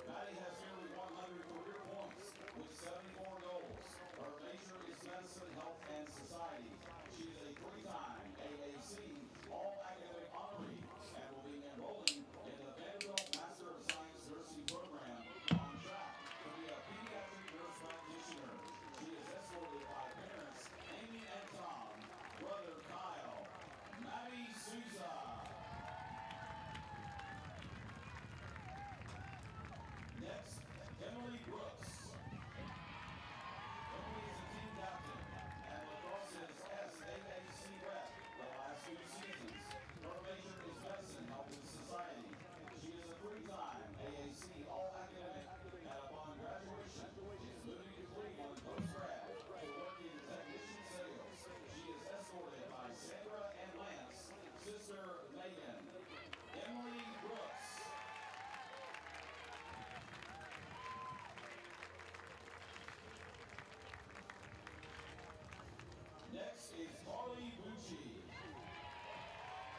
Maddie has nearly 100 career points with 74 goals. Her major is medicine, health, and society. She is a three-time AAC All-Academic honoree and will be enrolling in the Vanderbilt Master of Science Nursing Program on track to be a pediatric nurse practitioner. She is escorted by parents Amy and Tom, brother Kyle, Maddie Souza. Next, Emily Brooks. Emily is a team captain and Lacrosse's SAAC rep the last 2 seasons. Her major is medicine, health, and society. She is a three-time AAC All-Academic, and upon graduation, she is moving to Cleveland post-grad to work in technician sales. She is escorted by Sandra and Lance, sister Megan. Emily Brooks. Next is Carly Bucci.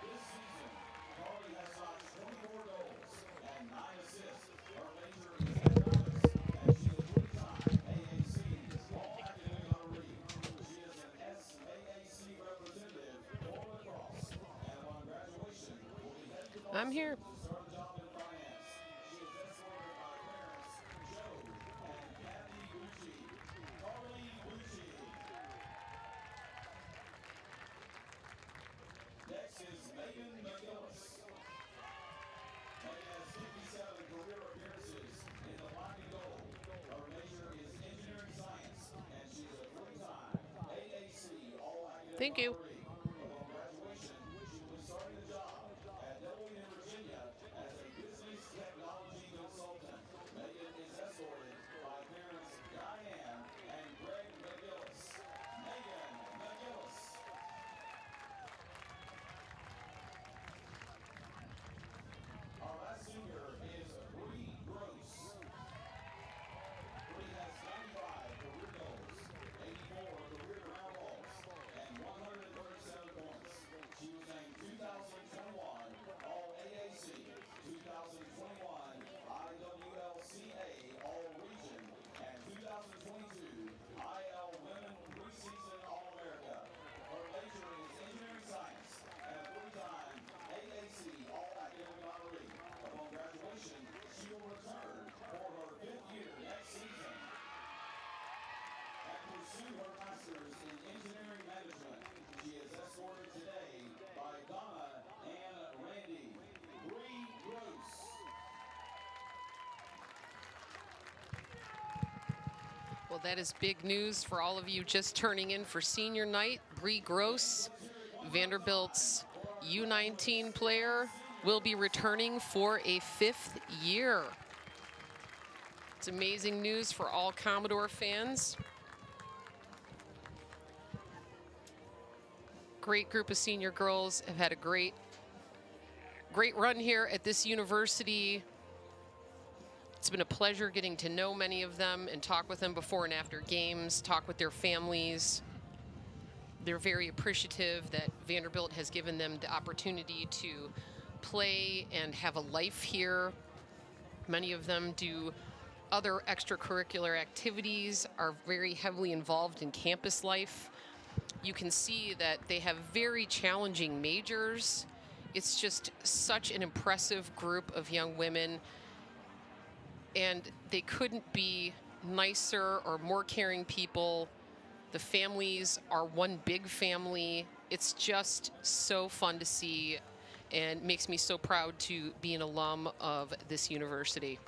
This season, Carly has notched 24 goals and 9 assists. Her major is economics, and she is a three-time AAC All-Academic honoree. She is an SAAC representative for lacrosse, and upon graduation, will be headed to Boston to start a job in finance. She is escorted by parents Joe and Kathy Bucci. Carly Bucci. Next is Megan McGillis. Megan has 57 career appearances in the black and gold. Her major is engineering science, and she is a three-time AAC All-Academic Thank you. honoree. Upon graduation, she will be starting a job at Delaware, Virginia as a business technology consultant. Megan is escorted by parents Diane and Greg McGillis. Megan McGillis. Our last senior is Bree Gross. Bree has 95 career goals, 84 career ground balls, and 137 points. She was named 2021 All-AAC, 2021 IWLCA All-Region, and 2022 IL Women Preseason All-America. Her major is engineering science and a three-time AAC All-Academic honoree. Upon graduation, she will return for her 5th year next season and pursue her master's in engineering management. She is escorted today by Donna and Randy. Bree Gross. Well, that is big news for all of you just turning in for senior night. Bree Gross, Vanderbilt's U19 player, will be returning for a 5th year. It's amazing news for all Commodore fans. Great group of senior girls, have had a great run here at this university. It's been a pleasure getting to know many of them and talk with them before and after games, talk with their families. They're very appreciative that Vanderbilt has given them the opportunity to play and have a life here. Many of them do other extracurricular activities, are very heavily involved in campus life. You can see that they have very challenging majors. It's just such an impressive group of young women, and they couldn't be nicer or more caring people. The families are one big family. It's just so fun to see and makes me so proud to be an alum of this university.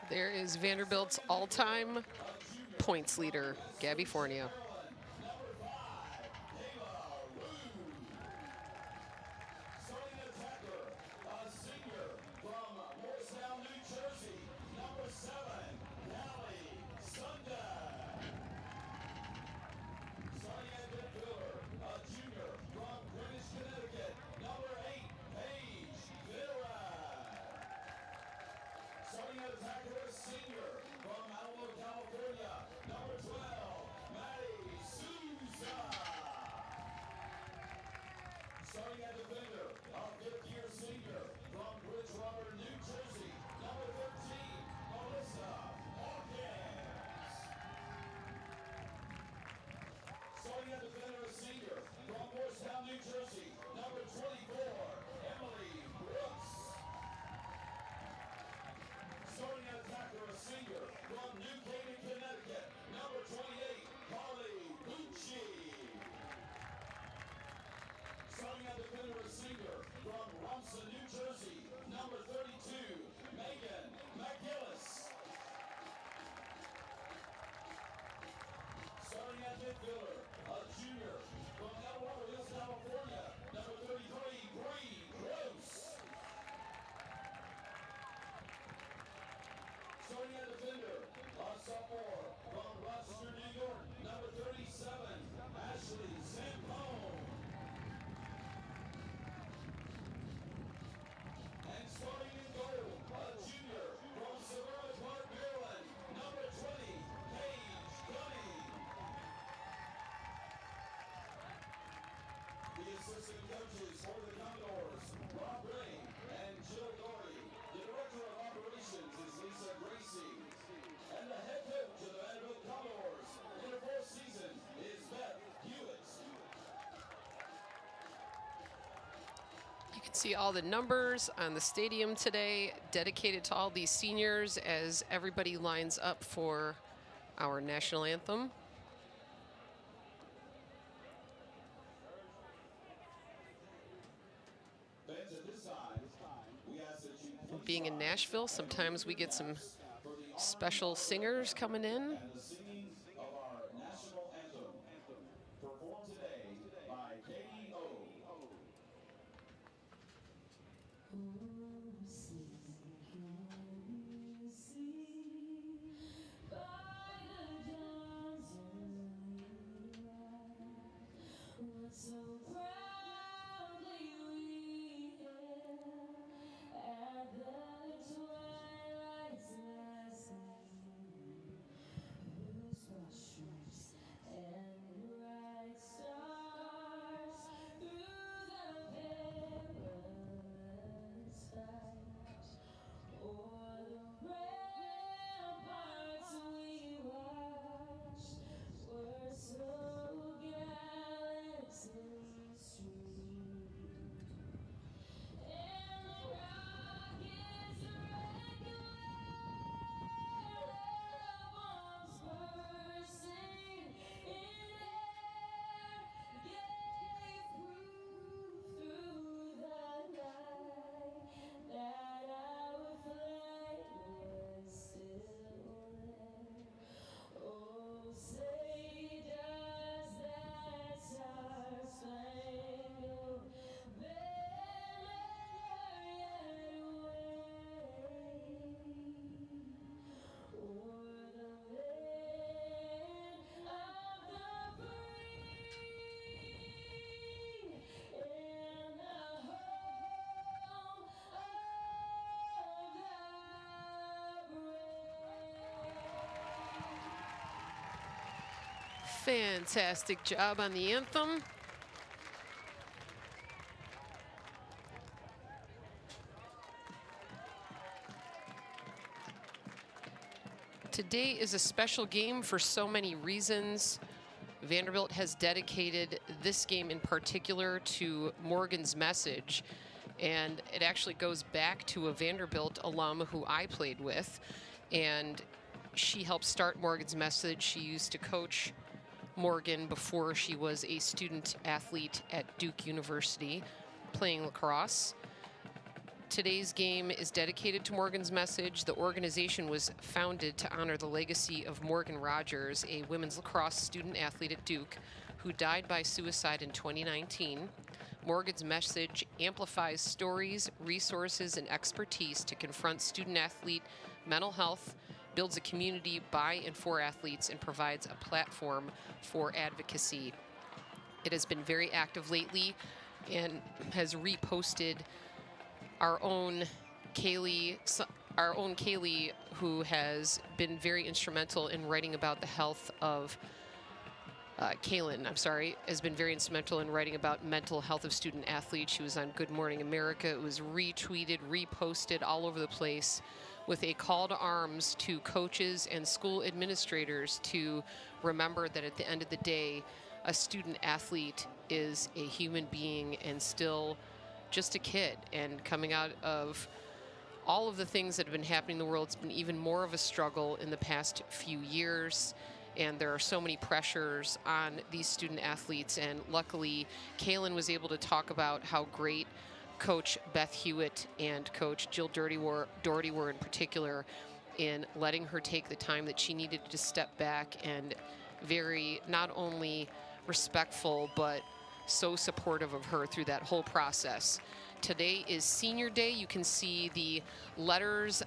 There is Vanderbilt's all-time points leader, Gabby Fournier. Number 5, Kayla Rue. Starting attacker, a senior from Morristown, New Jersey. Number 7, Callie Sunday. Starting at midfielder, a junior from Greenwich, Connecticut. Number 8, Paige Vera. Starting at attacker, a senior from Alamo, California. Number 12, Maddie Souza. Starting at defender, a fifth-year senior from Bridgewater, New Jersey. Number 13, Melissa Hawkins. Starting at defender, a senior from Morristown, New Jersey. Number 24, Emily Brooks. Starting at attacker, a senior from New Canaan, Connecticut. Number 28, Carly Bucci. Starting at defender, a senior from Rumson, New Jersey. Number 32, Megan McGillis. Starting at midfielder, a junior from El Dorado Hills, California. Number 33, Bree Gross. Starting at defender, a sophomore from Rochester, New York. Number 37, Ashley Zampone. And starting in goal, a junior from Severna Park, Maryland. Number 20, Paige Gunning. The assistant coaches for the Commodores, Rob Ray and Jill Doherty. The director of operations is Lisa Gracie. And the head coach of the Vanderbilt Commodores in her fourth season is Beth Hewitt. You can see all the numbers on the stadium today, dedicated to all these seniors as everybody lines up for our national anthem. Fans, at this time, we ask that you please Being in Nashville, sometimes we get some special singers coming in. and the singing of our national anthem, performed today by KEO. So proudly we hail at the twilight's last gleam, whose broad stripes and bright stars through the perilous fight o'er the ramparts we watched were so gallantly streamed, and the rockets regular bombs bursting in air gave proof through the night that our flag was still there. Oh, say does that star-spangled banner yet wave o'er the land of the free and the home of the brave. Fantastic job on the anthem. Today is a special game for so many reasons. Vanderbilt has dedicated this game in particular to Morgan's Message, and it actually goes back to a Vanderbilt alum who I played with, and she helped start Morgan's Message. She used to coach Morgan before she was a student athlete at Duke University playing lacrosse. Today's game is dedicated to Morgan's message. The organization was founded to honor the legacy of Morgan Rogers, a women's lacrosse student athlete at Duke who died by suicide in 2019. Morgan's message amplifies stories, resources, and expertise to confront student athlete mental health, builds a community by and for athletes, and provides a platform for advocacy. It has been very active lately and has reposted our own Kaylee, who has been very instrumental in writing about the health of Kaylin, has been very instrumental in writing about mental health of student athletes. She was on Good Morning America. It was retweeted, reposted all over the place with a call to arms to coaches and school administrators to remember that at the end of the day, a student athlete is a human being and still just a kid. And coming out of all of the things that have been happening in the world, it's been even more of a struggle in the past few years. And there are so many pressures on these student athletes. And luckily, Kaylin was able to talk about how great Coach Beth Hewitt and Coach Jill Doherty were in particular in letting her take the time that she needed to step back, and very not only respectful, but so supportive of her through that whole process. Today is senior day. You can see the letters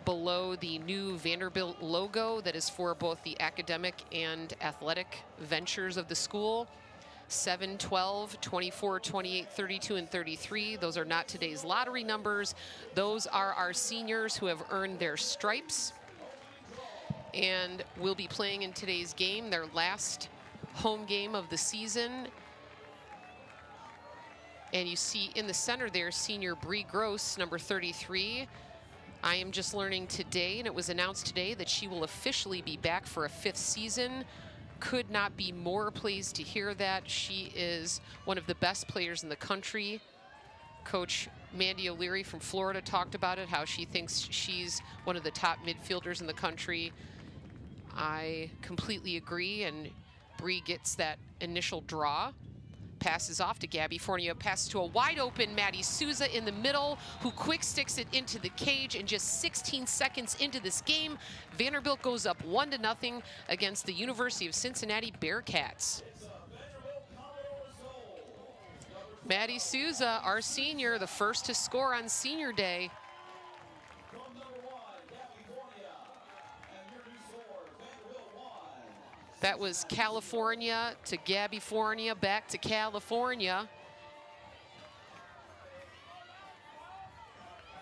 below the new Vanderbilt logo that is for both the academic and athletic ventures of the school. 7, 12, 24, 28, 32, and 33. Those are not today's lottery numbers. Those are our seniors who have earned their stripes and will be playing in today's game, their last home game of the season. And you see in the center there, senior Bree Gross, number 33. I am just learning today, and it was announced today, that she will officially be back for a 5th season. Could not be more pleased to hear that. She is one of the best players in the country. Coach Mandy O'Leary from Florida talked about it, how she thinks she's one of the top midfielders in the country. I completely agree, and Bree gets that initial draw. Passes off to Gabby Fournier, passes to a wide open Maddie Souza in the middle, who quick sticks it into the cage. And just 16 seconds into this game, Vanderbilt goes up 1-0 against the University of Cincinnati Bearcats. Maddie Souza, our senior, the first to score on senior day. That was California to Gabby Fournier, back to California.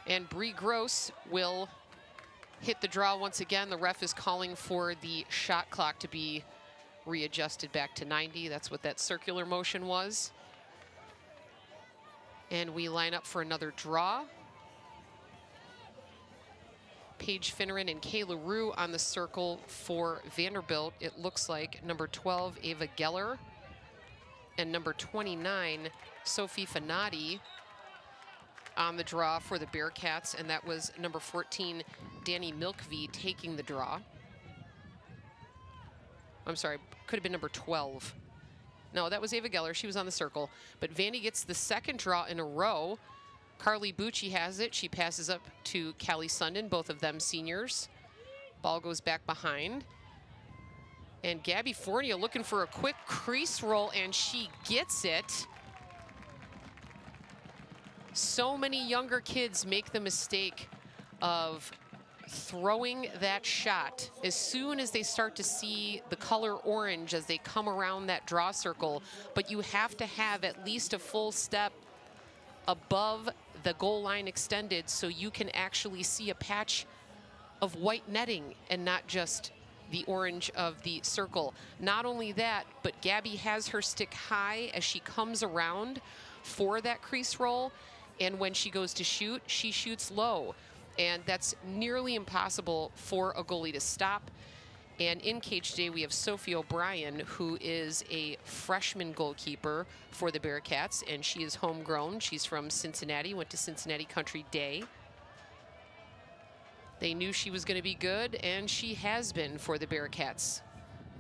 And Bree Gross will hit the draw once again. The ref is calling for the shot clock to be readjusted back to 90. That's what that circular motion was. And we line up for another draw. Paige Finneran and Kayla Rue on the circle for Vanderbilt. It looks like number 12, Ava Geller, and number 29, Sophie Fanati on the draw for the Bearcats, and that was number 14, Danny Milkvey, taking the draw. I'm sorry, could have been number 12. No, that was Ava Geller. She was on the circle. But Vandy gets the second draw in a row. Carly Bucci has it. She passes up to Callie Sundin, both of them seniors. Ball goes back behind. And Gabby Fournier looking for a quick crease roll, and she gets it. So many younger kids make the mistake of throwing that shot as soon as they start to see the color orange as they come around that draw circle. But you have to have at least a full step above the goal line extended so you can actually see a patch of white netting and not just the orange of the circle. Not only that, but Gabby has her stick high as she comes around for that crease roll, and when she goes to shoot, she shoots low, and that's nearly impossible for a goalie to stop. And in cage today, we have Sophie O'Brien, who is a freshman goalkeeper for the Bearcats, and she is homegrown. She's from Cincinnati, went to Cincinnati Country Day. They knew she was going to be good, and she has been for the Bearcats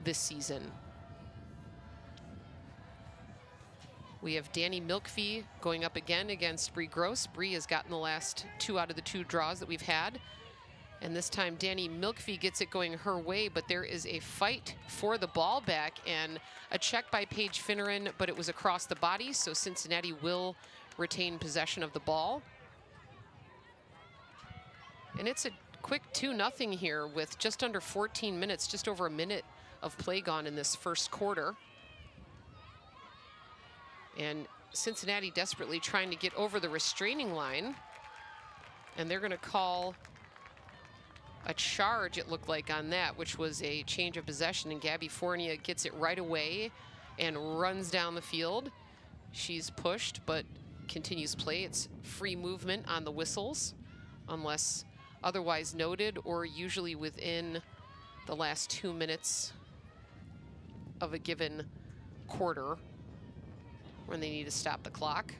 this season. We have Danny Milkfee going up again against Bree Gross. Bree has gotten the last 2 out of the 2 draws that we've had. And this time Danny Milkfee gets it going her way, but there is a fight for the ball back and a check by Paige Finneran, but it was across the body, so Cincinnati will retain possession of the ball. And it's a quick 2-0 here with just under 14 minutes, just over a minute of play gone in this first quarter. And Cincinnati desperately trying to get over the restraining line. And they're going to call a charge, it looked like, on that, which was a change of possession. And Gabby Fournier gets it right away and runs down the field. She's pushed, but continues play. It's free movement on the whistles, unless otherwise noted, or usually within the last 2 minutes of a given quarter when they need to stop the clock.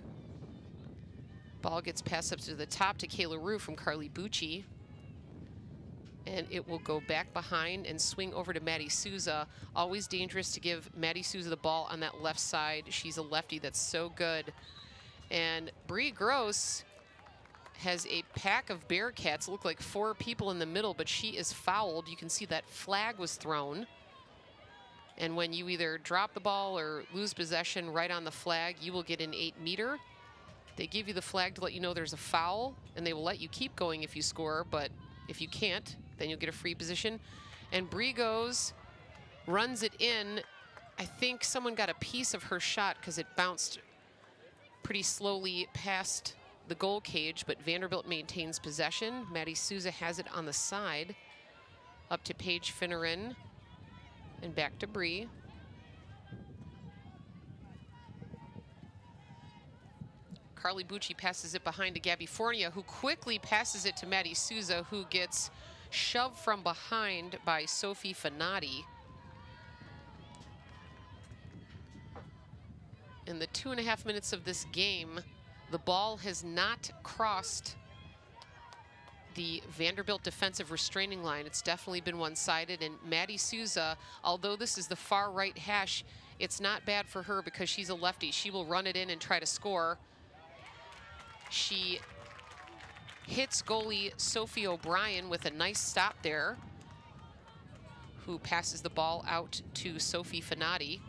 Ball gets passed up to the top to Kayla Rue from Carly Bucci. And it will go back behind and swing over to Maddie Souza. Always dangerous to give Maddie Souza the ball on that left side. She's a lefty that's so good. And Bree Gross has a pack of Bearcats. Look like 4 people in the middle, but she is fouled. You can see that flag was thrown. And when you either drop the ball or lose possession right on the flag, you will get an 8-meter. They give you the flag to let you know there's a foul, and they will let you keep going if you score, but if you can't, then you'll get a free position. And Bree goes, runs it in. I think someone got a piece of her shot because it bounced pretty slowly past the goal cage, but Vanderbilt maintains possession. Maddie Souza has it on the side, up to Paige Finneran, and back to Bree. Carly Bucci passes it behind to Gabby Fournier, who quickly passes it to Maddie Souza, who gets shoved from behind by Sophie Fanati. In the 2.5 minutes of this game, the ball has not crossed the Vanderbilt defensive restraining line. It's definitely been one-sided, and Maddie Souza, although this is the far right hash, it's not bad for her because she's a lefty. She will run it in and try to score. She hits goalie Sophie O'Brien with a nice stop there, who passes the ball out to Sophie Fanati.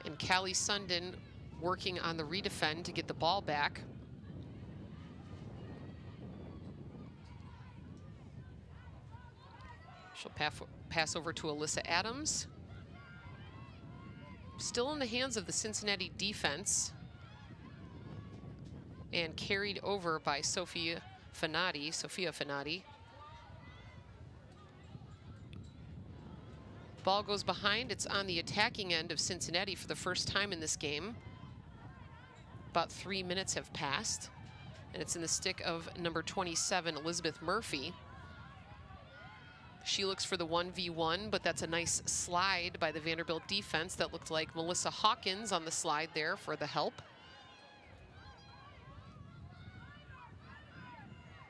And Callie Sundin working on the redefend to get the ball back. She'll pass over to Alyssa Adams. Still in the hands of the Cincinnati defense, and carried over by Sophia Fanati. Ball goes behind. It's on the attacking end of Cincinnati for the first time in this game. About 3 minutes have passed, and it's in the stick of number 27, Elizabeth Murphy. She looks for the 1v1, but that's a nice slide by the Vanderbilt defense. That looked like Melissa Hawkins on the slide there for the help.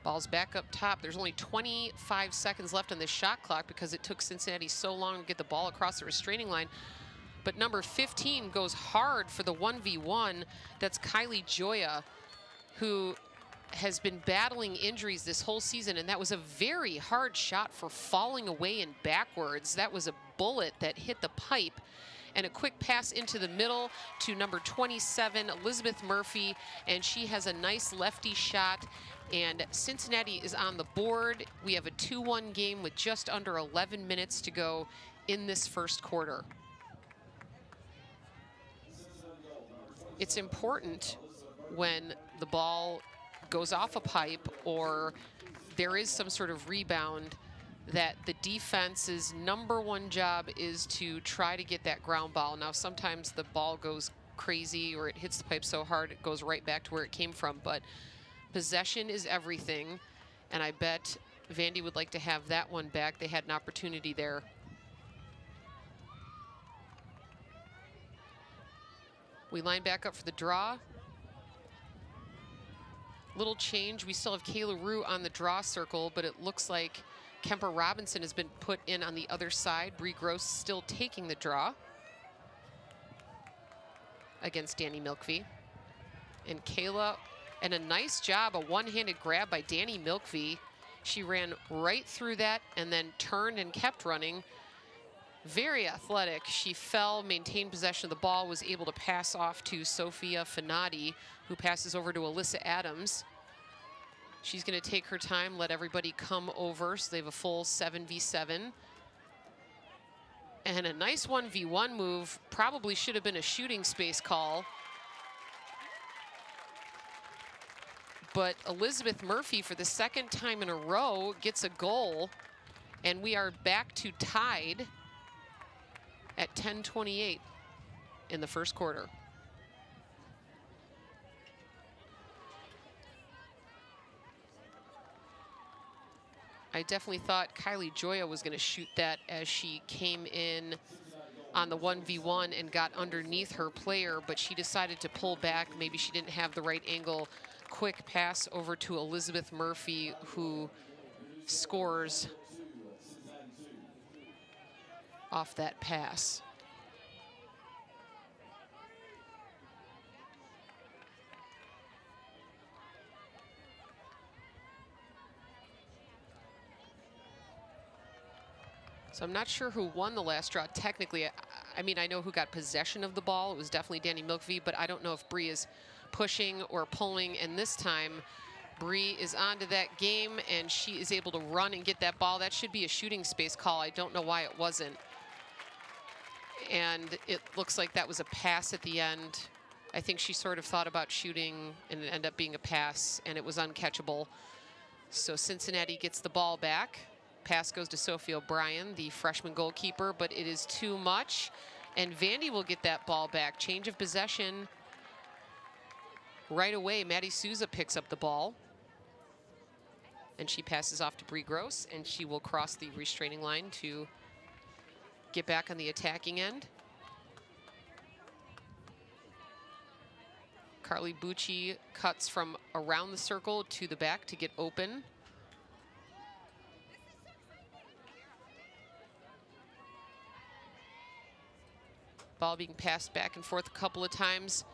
Ball's back up top. There's only 25 seconds left on this shot clock because it took Cincinnati so long to get the ball across the restraining line. But number 15 goes hard for the 1v1. That's Kylie Joya, who has been battling injuries this whole season, and that was a very hard shot for falling away and backwards. That was a bullet that hit the pipe. And a quick pass into the middle to number 27, Elizabeth Murphy, and she has a nice lefty shot. And Cincinnati is on the board. We have a 2-1 game with just under 11 minutes to go in this first quarter. It's important when the ball goes off a pipe or there is some sort of rebound that the defense's #1 job is to try to get that ground ball. Now, sometimes the ball goes crazy or it hits the pipe so hard it goes right back to where it came from, but possession is everything, and I bet Vandy would like to have that one back. They had an opportunity there. We line back up for the draw. Little change. We still have Kayla Rue on the draw circle, but it looks like Kemper Robinson has been put in on the other side. Bree Gross still taking the draw. against Danny Milkvey. And Kayla, and a nice job, a one-handed grab by Danny Milkvey. She ran right through that and then turned and kept running. Very athletic. She fell, maintained possession of the ball, was able to pass off to Sophia Finati, who passes over to Alyssa Adams. She's going to take her time, let everybody come over, so they have a full 7v7. And a nice 1v1 move. Probably should have been a shooting space call. But Elizabeth Murphy, for the second time in a row, gets a goal. And we are back to tied at 10:28 in the first quarter. I definitely thought Kylie Joya was going to shoot that as she came in on the 1v1 and got underneath her player, but she decided to pull back. Maybe she didn't have the right angle. Quick pass over to Elizabeth Murphy, who scores off that pass. So I'm not sure who won the last draw. Technically, I mean, I know who got possession of the ball. It was definitely Danny Milkvey, but I don't know if Bree is pushing or pulling. And this time, Bree is onto that game, and she is able to run and get that ball. That should be a shooting space call. I don't know why it wasn't. And it looks like that was a pass at the end. I think she sort of thought about shooting, and it ended up being a pass, and it was uncatchable. So Cincinnati gets the ball back. Pass goes to Sophie O'Brien, the freshman goalkeeper, but it is too much. And Vandy will get that ball back. Change of possession right away. Maddie Souza picks up the ball. And she passes off to Bree Gross, and she will cross the restraining line to get back on the attacking end. Carly Bucci cuts from around the circle to the back to get open. Ball being passed back and forth a couple of times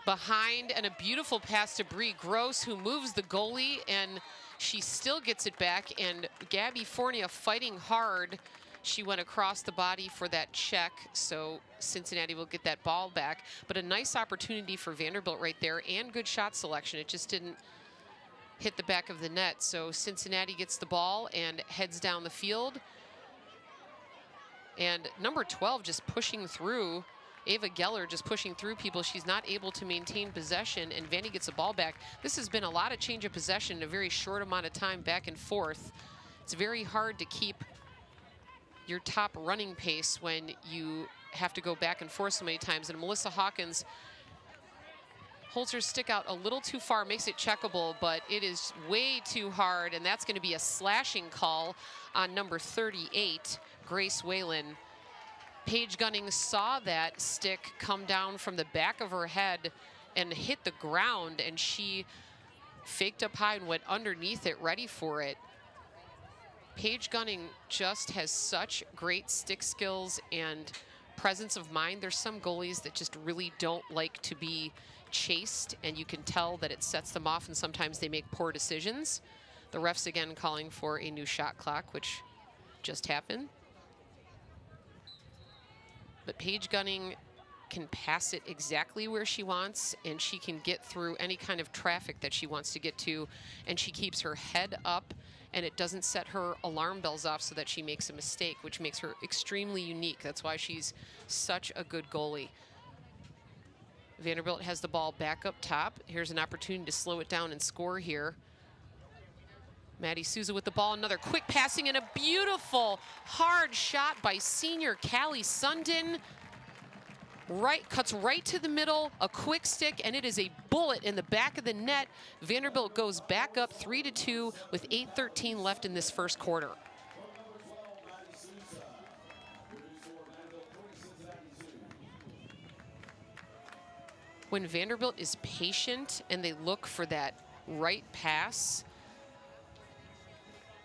behind, and a beautiful pass to Bree Gross, who moves the goalie, and she still gets it back. And Gabby Fornia fighting hard. She went across the body for that check, so Cincinnati will get that ball back. But a nice opportunity for Vanderbilt right there, and good shot selection. It just didn't hit the back of the net. So Cincinnati gets the ball and heads down the field. And number 12 just pushing through. Ava Geller just pushing through people. She's not able to maintain possession, and Vandy gets the ball back. This has been a lot of change of possession in a very short amount of time, back and forth. It's very hard to keep your top running pace when you have to go back and forth so many times. And Melissa Hawkins holds her stick out a little too far, makes it checkable, but it is way too hard, and that's going to be a slashing call on number 38, Grace Whalen. Paige Gunning saw that stick come down from the back of her head and hit the ground, and she faked up high and went underneath it, ready for it. Paige Gunning just has such great stick skills and presence of mind. There's some goalies that just really don't like to be chased, and you can tell that it sets them off, and sometimes they make poor decisions. The refs again calling for a new shot clock, which just happened. But Paige Gunning can pass it exactly where she wants, and she can get through any kind of traffic that she wants to get to, and she keeps her head up, and it doesn't set her alarm bells off so that she makes a mistake, which makes her extremely unique. That's why she's such a good goalie. Vanderbilt has the ball back up top. Here's an opportunity to slow it down and score here. Maddie Souza with the ball, another quick passing, and a beautiful hard shot by senior Callie Sundin. Cuts right to the middle, a quick stick, and it is a bullet in the back of the net. Vanderbilt goes back up 3-2 with 8:13 left in this first quarter. When Vanderbilt is patient and they look for that right pass,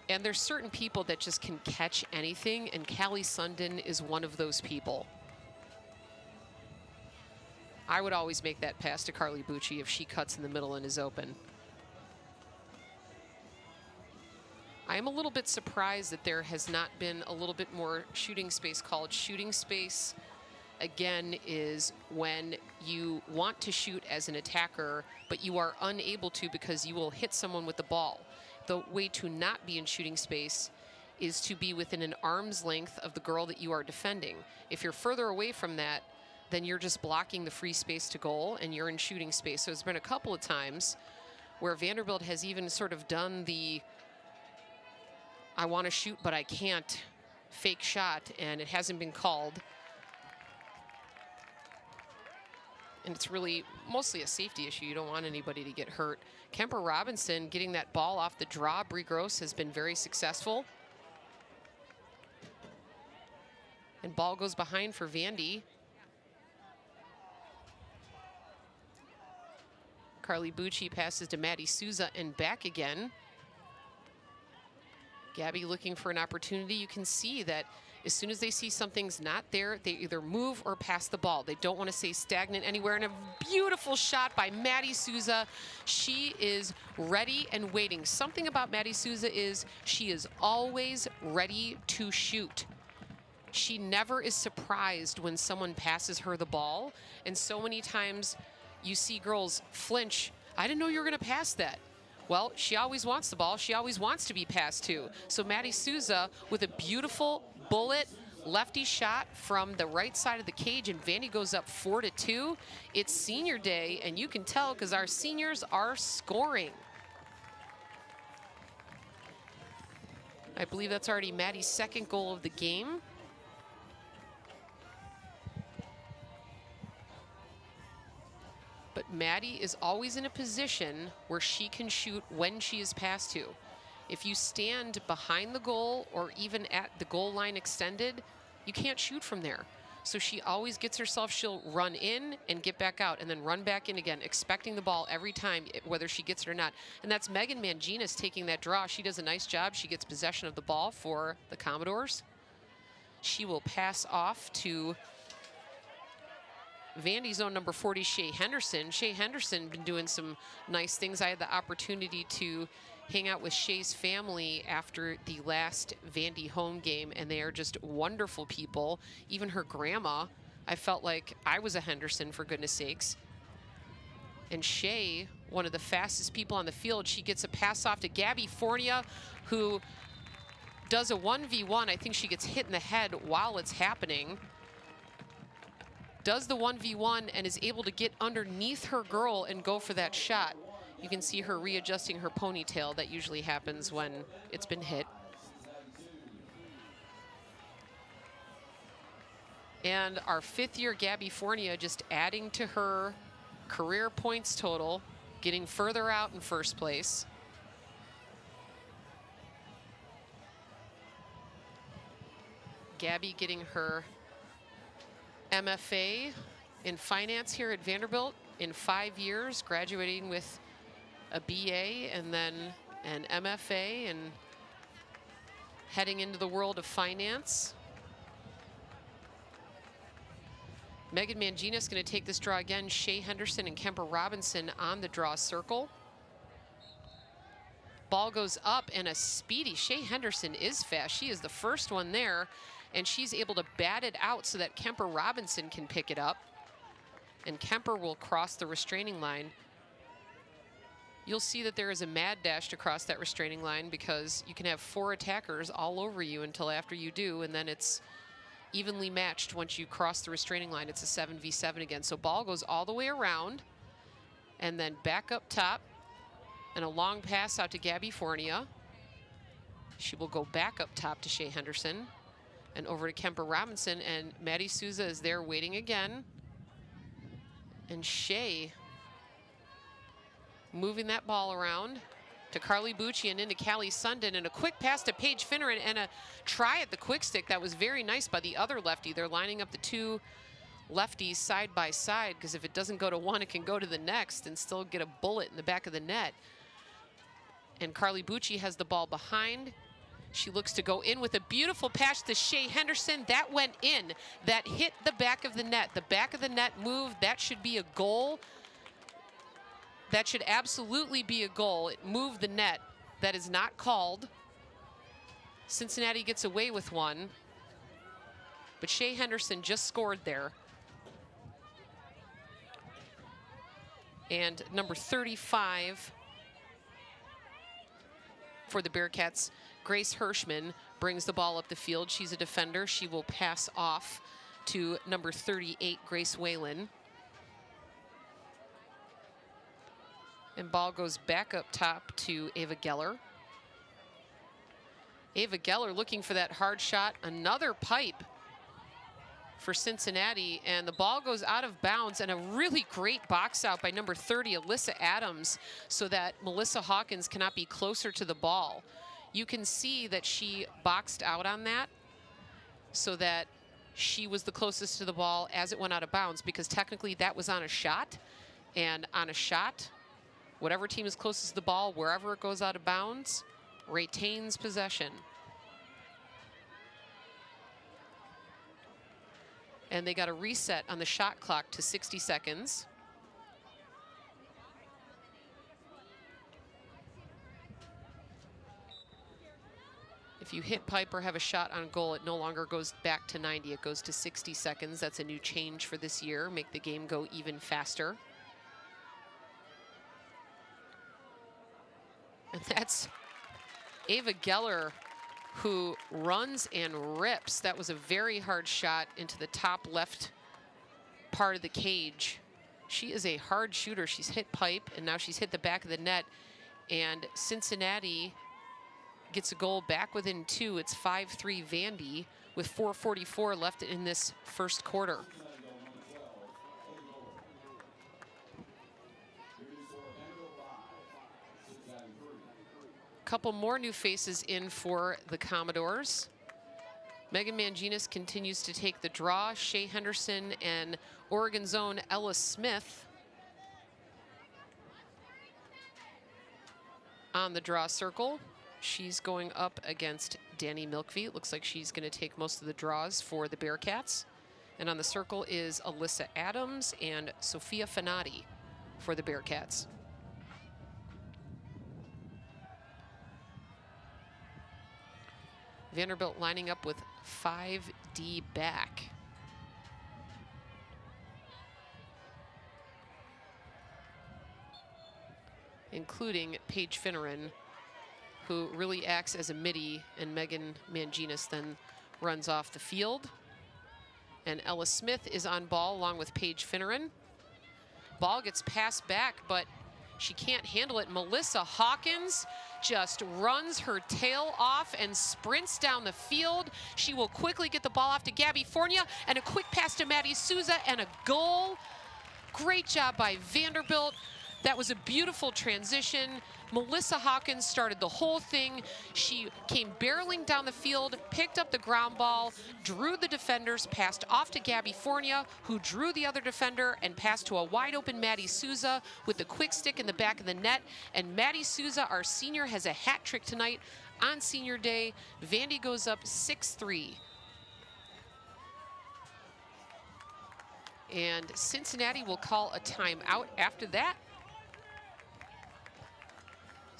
and there's certain people that just can catch anything, and Callie Sundin is one of those people. I would always make that pass to Carly Bucci if she cuts in the middle and is open. I am a little bit surprised that there has not been a little bit more shooting space called. Shooting space, again, is when you want to shoot as an attacker, but you are unable to because you will hit someone with the ball. The way to not be in shooting space is to be within an arm's length of the girl that you are defending. If you're further away from that, then you're just blocking the free space to goal and you're in shooting space. So there's been a couple of times where Vanderbilt has even sort of done the I want to shoot but I can't fake shot, and it hasn't been called. And it's really mostly a safety issue. You don't want anybody to get hurt. Kemper Robinson getting that ball off the draw. Bree Gross has been very successful. And ball goes behind for Vandy. Carly Bucci passes to Maddie Souza and back again. Gabby looking for an opportunity. You can see that as soon as they see something's not there, they either move or pass the ball. They don't want to stay stagnant anywhere. And a beautiful shot by Maddie Souza. She is ready and waiting. Something about Maddie Souza is she is always ready to shoot. She never is surprised when someone passes her the ball. And so many times you see girls flinch. I didn't know you were going to pass that. Well, she always wants the ball. She always wants to be passed to. So Maddie Souza with a beautiful bullet lefty shot from the right side of the cage, and Vandy goes up 4-2. It's senior day, and you can tell because our seniors are scoring. I believe that's already Maddie's second goal of the game. But Maddie is always in a position where she can shoot when she is passed to. If you stand behind the goal or even at the goal line extended, you can't shoot from there. So she always gets herself, she'll run in and get back out and then run back in again, expecting the ball every time, whether she gets it or not. And that's Megan Manginas taking that draw. She does a nice job. She gets possession of the ball for the Commodores. She will pass off to Vandy's own number 40, Shea Henderson. Shea Henderson been doing some nice things. I had the opportunity to hang out with Shea's family after the last Vandy home game, and they are just wonderful people. Even her grandma, I felt like I was a Henderson, for goodness sakes. And Shea, one of the fastest people on the field, she gets a pass off to Gabby Fornia, who does a 1v1. I think she gets hit in the head while it's happening. Does the 1v1 and is able to get underneath her girl and go for that shot. You can see her readjusting her ponytail. That usually happens when it's been hit. And our fifth-year Gabby Fornia just adding to her career points total, getting further out in first place. Gabby getting her MFA in finance here at Vanderbilt in 5 years, graduating with a BA and then an MFA and heading into the world of finance. Megan Manginas going to take this draw again. Shea Henderson and Kemper Robinson on the draw circle. Ball goes up and a speedy Shea Henderson is fast. She is the first one there, and she's able to bat it out so that Kemper Robinson can pick it up. And Kemper will cross the restraining line. You'll see that there is a mad dash to cross that restraining line because you can have 4 attackers all over you until after you do, and then it's evenly matched once you cross the restraining line. It's a 7v7 again. So ball goes all the way around and then back up top, and a long pass out to Gabby Fornia. She will go back up top to Shea Henderson and over to Kemper Robinson, and Maddie Souza is there waiting again. And Shea moving that ball around to Carly Bucci and into Callie Sundin, and a quick pass to Paige Finner and a try at the quick stick. That was very nice by the other lefty. They're lining up the 2 lefties side by side because if it doesn't go to one, it can go to the next and still get a bullet in the back of the net. And Carly Bucci has the ball behind. She looks to go in with a beautiful pass to Shea Henderson. That went in. That hit the back of the net. The back of the net moved. That should be a goal. That should absolutely be a goal. It moved the net. That is not called. Cincinnati gets away with one. But Shea Henderson just scored there. And number 35 for the Bearcats, Grace Hirschman, brings the ball up the field. She's a defender. She will pass off to number 38, Grace Whalen. And ball goes back up top to Ava Geller. Ava Geller looking for that hard shot. Another pipe for Cincinnati, and the ball goes out of bounds, and a really great box out by number 30, Alyssa Adams, so that Melissa Hawkins cannot be closer to the ball. You can see that she boxed out on that so that she was the closest to the ball as it went out of bounds, because technically that was on a shot, and on a shot, whatever team is closest to the ball, wherever it goes out of bounds, retains possession. And they got a reset on the shot clock to 60 seconds. If you hit pipe or have a shot on goal, it no longer goes back to 90. It goes to 60 seconds. That's a new change for this year. Make the game go even faster. And that's Ava Geller, who runs and rips. That was a very hard shot into the top left part of the cage. She is a hard shooter. She's hit pipe, and now she's hit the back of the net. And Cincinnati gets a goal back within 2. It's 5-3 Vandy with 4:44 left in this first quarter. Couple more new faces in for the Commodores. Megan Manginas continues to take the draw. Shea Henderson and Oregon's own Ella Smith on the draw circle. She's going up against Danny Milkvey. It looks like she's going to take most of the draws for the Bearcats. And on the circle is Alyssa Adams and Sophia Fanati for the Bearcats. Vanderbilt lining up with 5D back. Including Paige Finneran, who really acts as a midi, and Megan Manginas then runs off the field. And Ella Smith is on ball along with Paige Finneran. Ball gets passed back, but she can't handle it. Melissa Hawkins just runs her tail off and sprints down the field. She will quickly get the ball off to Gabby Fournier, and a quick pass to Maddie Souza, and a goal. Great job by Vanderbilt. That was a beautiful transition. Melissa Hawkins started the whole thing. She came barreling down the field, picked up the ground ball, drew the defenders, passed off to Gabby Fournier, who drew the other defender and passed to a wide open Maddie Souza with the quick stick in the back of the net. And Maddie Souza, our senior, has a hat trick tonight on senior day. Vandy goes up 6-3. And Cincinnati will call a timeout after that.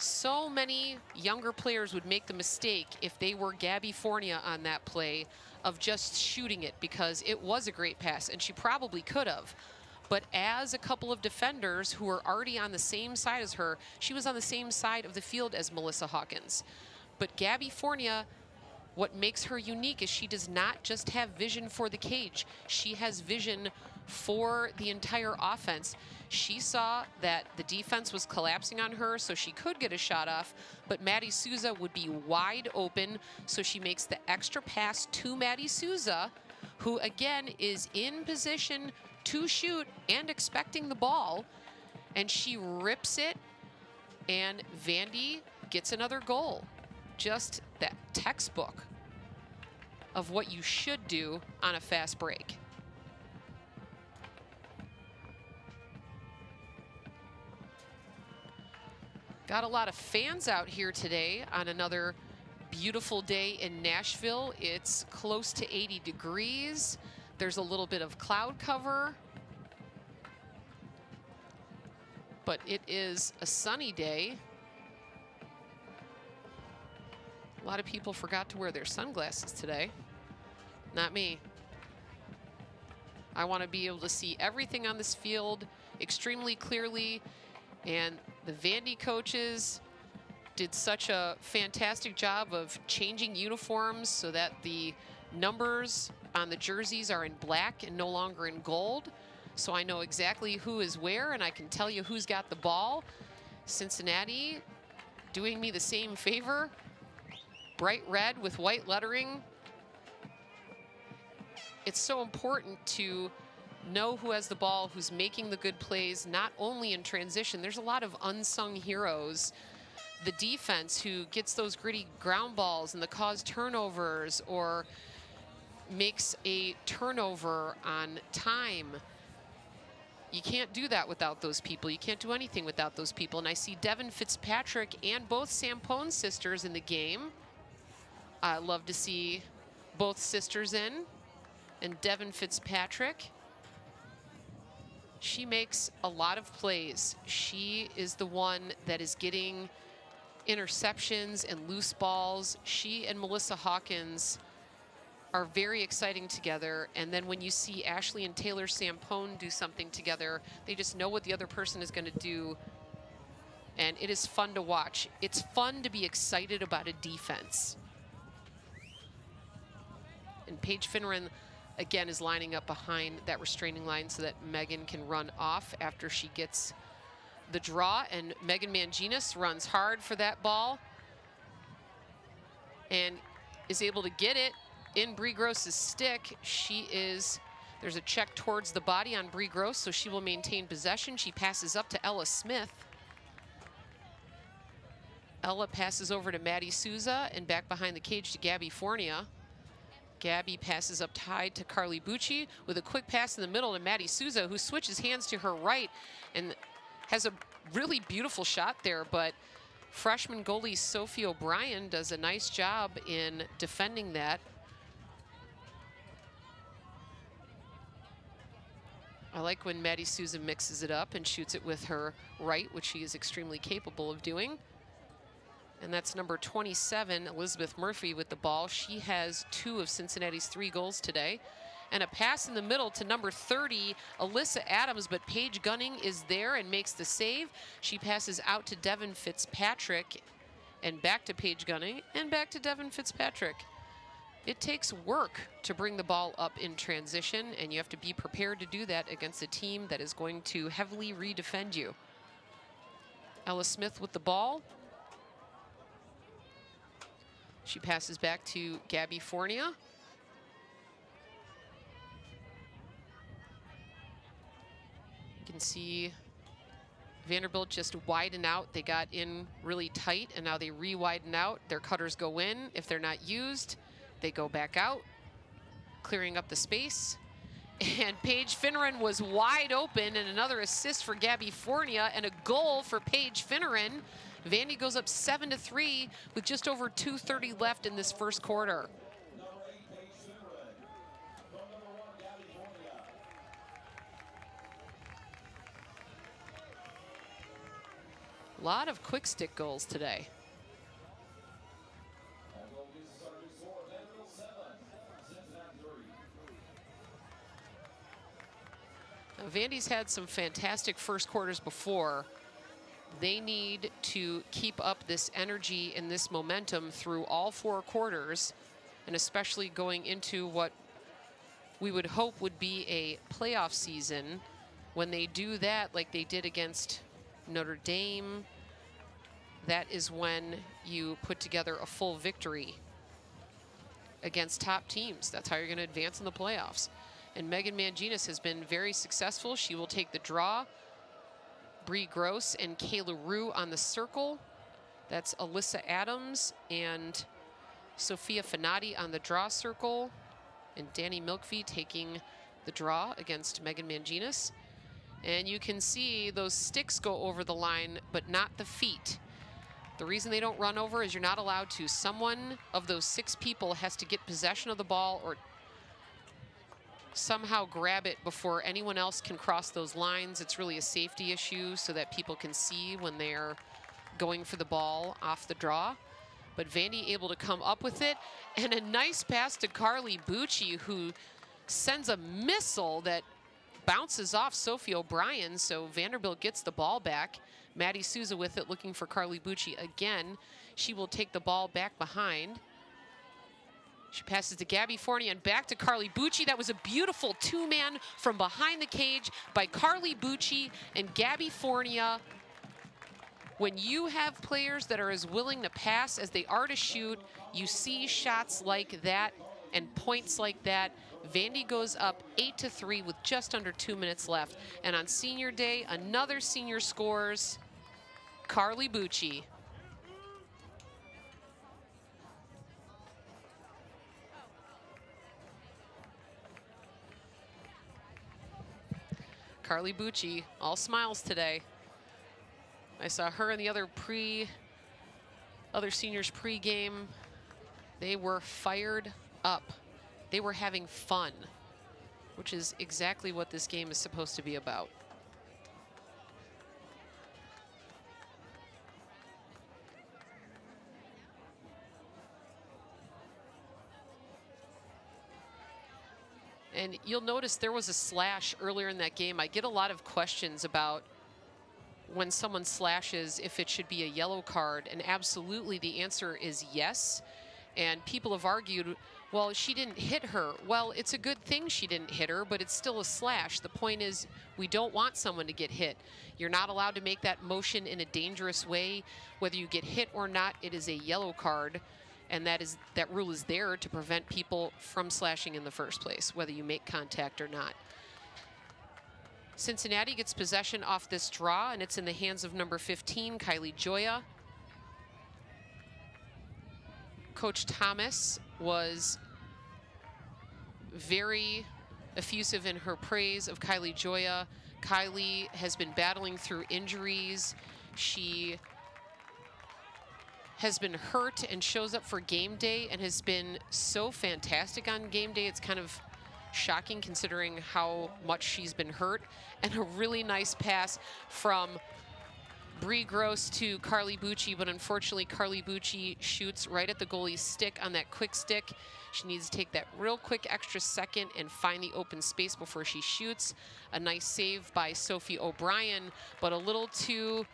So many younger players would make the mistake, if they were Gabby Fournier on that play, of just shooting it, because it was a great pass and she probably could have. But as a couple of defenders who were already on the same side as her, she was on the same side of the field as Melissa Hawkins. But Gabby Fournier, what makes her unique is she does not just have vision for the cage. She has vision for the entire offense. She saw that the defense was collapsing on her, so she could get a shot off, but Maddie Souza would be wide open, so she makes the extra pass to Maddie Souza, who again is in position to shoot and expecting the ball, and she rips it, and Vandy gets another goal. Just that textbook of what you should do on a fast break. Got a lot of fans out here today on another beautiful day in Nashville. It's close to 80 degrees. There's a little bit of cloud cover, but it is a sunny day. A lot of people forgot to wear their sunglasses today. Not me. I want to be able to see everything on this field extremely clearly, and the Vandy coaches did such a fantastic job of changing uniforms so that the numbers on the jerseys are in black and no longer in gold. So I know exactly who is where, and I can tell you who's got the ball. Cincinnati doing me the same favor. Bright red with white lettering. It's so important to know who has the ball, who's making the good plays, not only in transition. There's a lot of unsung heroes. The defense who gets those gritty ground balls and the cause turnovers or makes a turnover on time. You can't do that without those people. You can't do anything without those people. And I see Devin Fitzpatrick and both Sampone sisters in the game. I love to see both sisters in. And Devin Fitzpatrick, she makes a lot of plays. She is the one that is getting interceptions and loose balls. She and Melissa Hawkins are very exciting together. And then when you see Ashley and Taylor Sampone do something together, they just know what the other person is going to do. And it is fun to watch. It's fun to be excited about a defense. And Paige Finneran, again, is lining up behind that restraining line so that Megan can run off after she gets the draw. And Megan Manginas runs hard for that ball and is able to get it in Bree Gross's stick. There's a check towards the body on Bree Gross, so she will maintain possession. She passes up to Ella Smith. Ella passes over to Maddie Souza and back behind the cage to Gabby Fornia. Gabby passes up tied to Carly Bucci with a quick pass in the middle to Maddie Souza, who switches hands to her right and has a really beautiful shot there, but freshman goalie Sophie O'Brien does a nice job in defending that. I like when Maddie Souza mixes it up and shoots it with her right, which she is extremely capable of doing. And that's number 27, Elizabeth Murphy, with the ball. She has 2 of Cincinnati's 3 goals today. And a pass in the middle to number 30, Alyssa Adams, but Paige Gunning is there and makes the save. She passes out to Devin Fitzpatrick and back to Paige Gunning and back to Devin Fitzpatrick. It takes work to bring the ball up in transition, and you have to be prepared to do that against a team that is going to heavily redefend you. Ella Smith with the ball. She passes back to Gabby Fornia. You can see Vanderbilt just widen out. They got in really tight, and now they re-widen out. Their cutters go in. If they're not used, they go back out, clearing up the space. And Paige Finneran was wide open, and another assist for Gabby Fornia and a goal for Paige Finneran. Vandy goes up 7-3 with just over 2:30 left in this first quarter. A lot of quick stick goals today. Now, Vandy's had some fantastic first quarters before. They need to keep up this energy and this momentum through all 4 quarters, and especially going into what we would hope would be a playoff season. When they do that, like they did against Notre Dame, that is when you put together a full victory against top teams. That's how you're going to advance in the playoffs. And Megan Manginas has been very successful. She will take the draw. Bree Gross and Kayla Rue on the circle. That's Alyssa Adams and Sophia Finati on the draw circle. And Danny Milkfee taking the draw against Megan Manginas. And you can see those sticks go over the line, but not the feet. The reason they don't run over is you're not allowed to. Someone of those 6 people has to get possession of the ball or somehow grab it before anyone else can cross those lines. It's really a safety issue so that people can see when they're going for the ball off the draw. But Vandy able to come up with it, and a nice pass to Carly Bucci, who sends a missile that bounces off Sophie O'Brien, so Vanderbilt gets the ball back. Maddie Souza with it, looking for Carly Bucci again. She will take the ball back behind. She passes to Gabby Fournier and back to Carly Bucci. That was a beautiful 2-man from behind the cage by Carly Bucci and Gabby Fournier. When you have players that are as willing to pass as they are to shoot, you see shots like that and points like that. Vandy goes up 8-3 with just under 2 minutes left. And on senior day, another senior scores, Carly Bucci. Carly Bucci, all smiles today. I saw her and the other seniors pregame. They were fired up. They were having fun, which is exactly what this game is supposed to be about. And you'll notice there was a slash earlier in that game. I get a lot of questions about when someone slashes, if it should be a yellow card, and absolutely the answer is yes. And people have argued, well, she didn't hit her. Well, it's a good thing she didn't hit her, but it's still a slash. The point is, we don't want someone to get hit. You're not allowed to make that motion in a dangerous way. Whether you get hit or not, it is a yellow card, and that rule is there to prevent people from slashing in the first place, whether you make contact or not. Cincinnati gets possession off this draw, and it's in the hands of number 15, Kylie Joya. Coach Thomas was very effusive in her praise of Kylie Joya. Kylie has been battling through injuries. She has been hurt and shows up for game day and has been so fantastic on game day. It's kind of shocking considering how much she's been hurt. And a really nice pass from Bree Gross to Carly Bucci, but unfortunately Carly Bucci shoots right at the goalie's stick on that quick stick. She needs to take that real quick extra second and find the open space before she shoots. A nice save by Sophie O'Brien, but a little too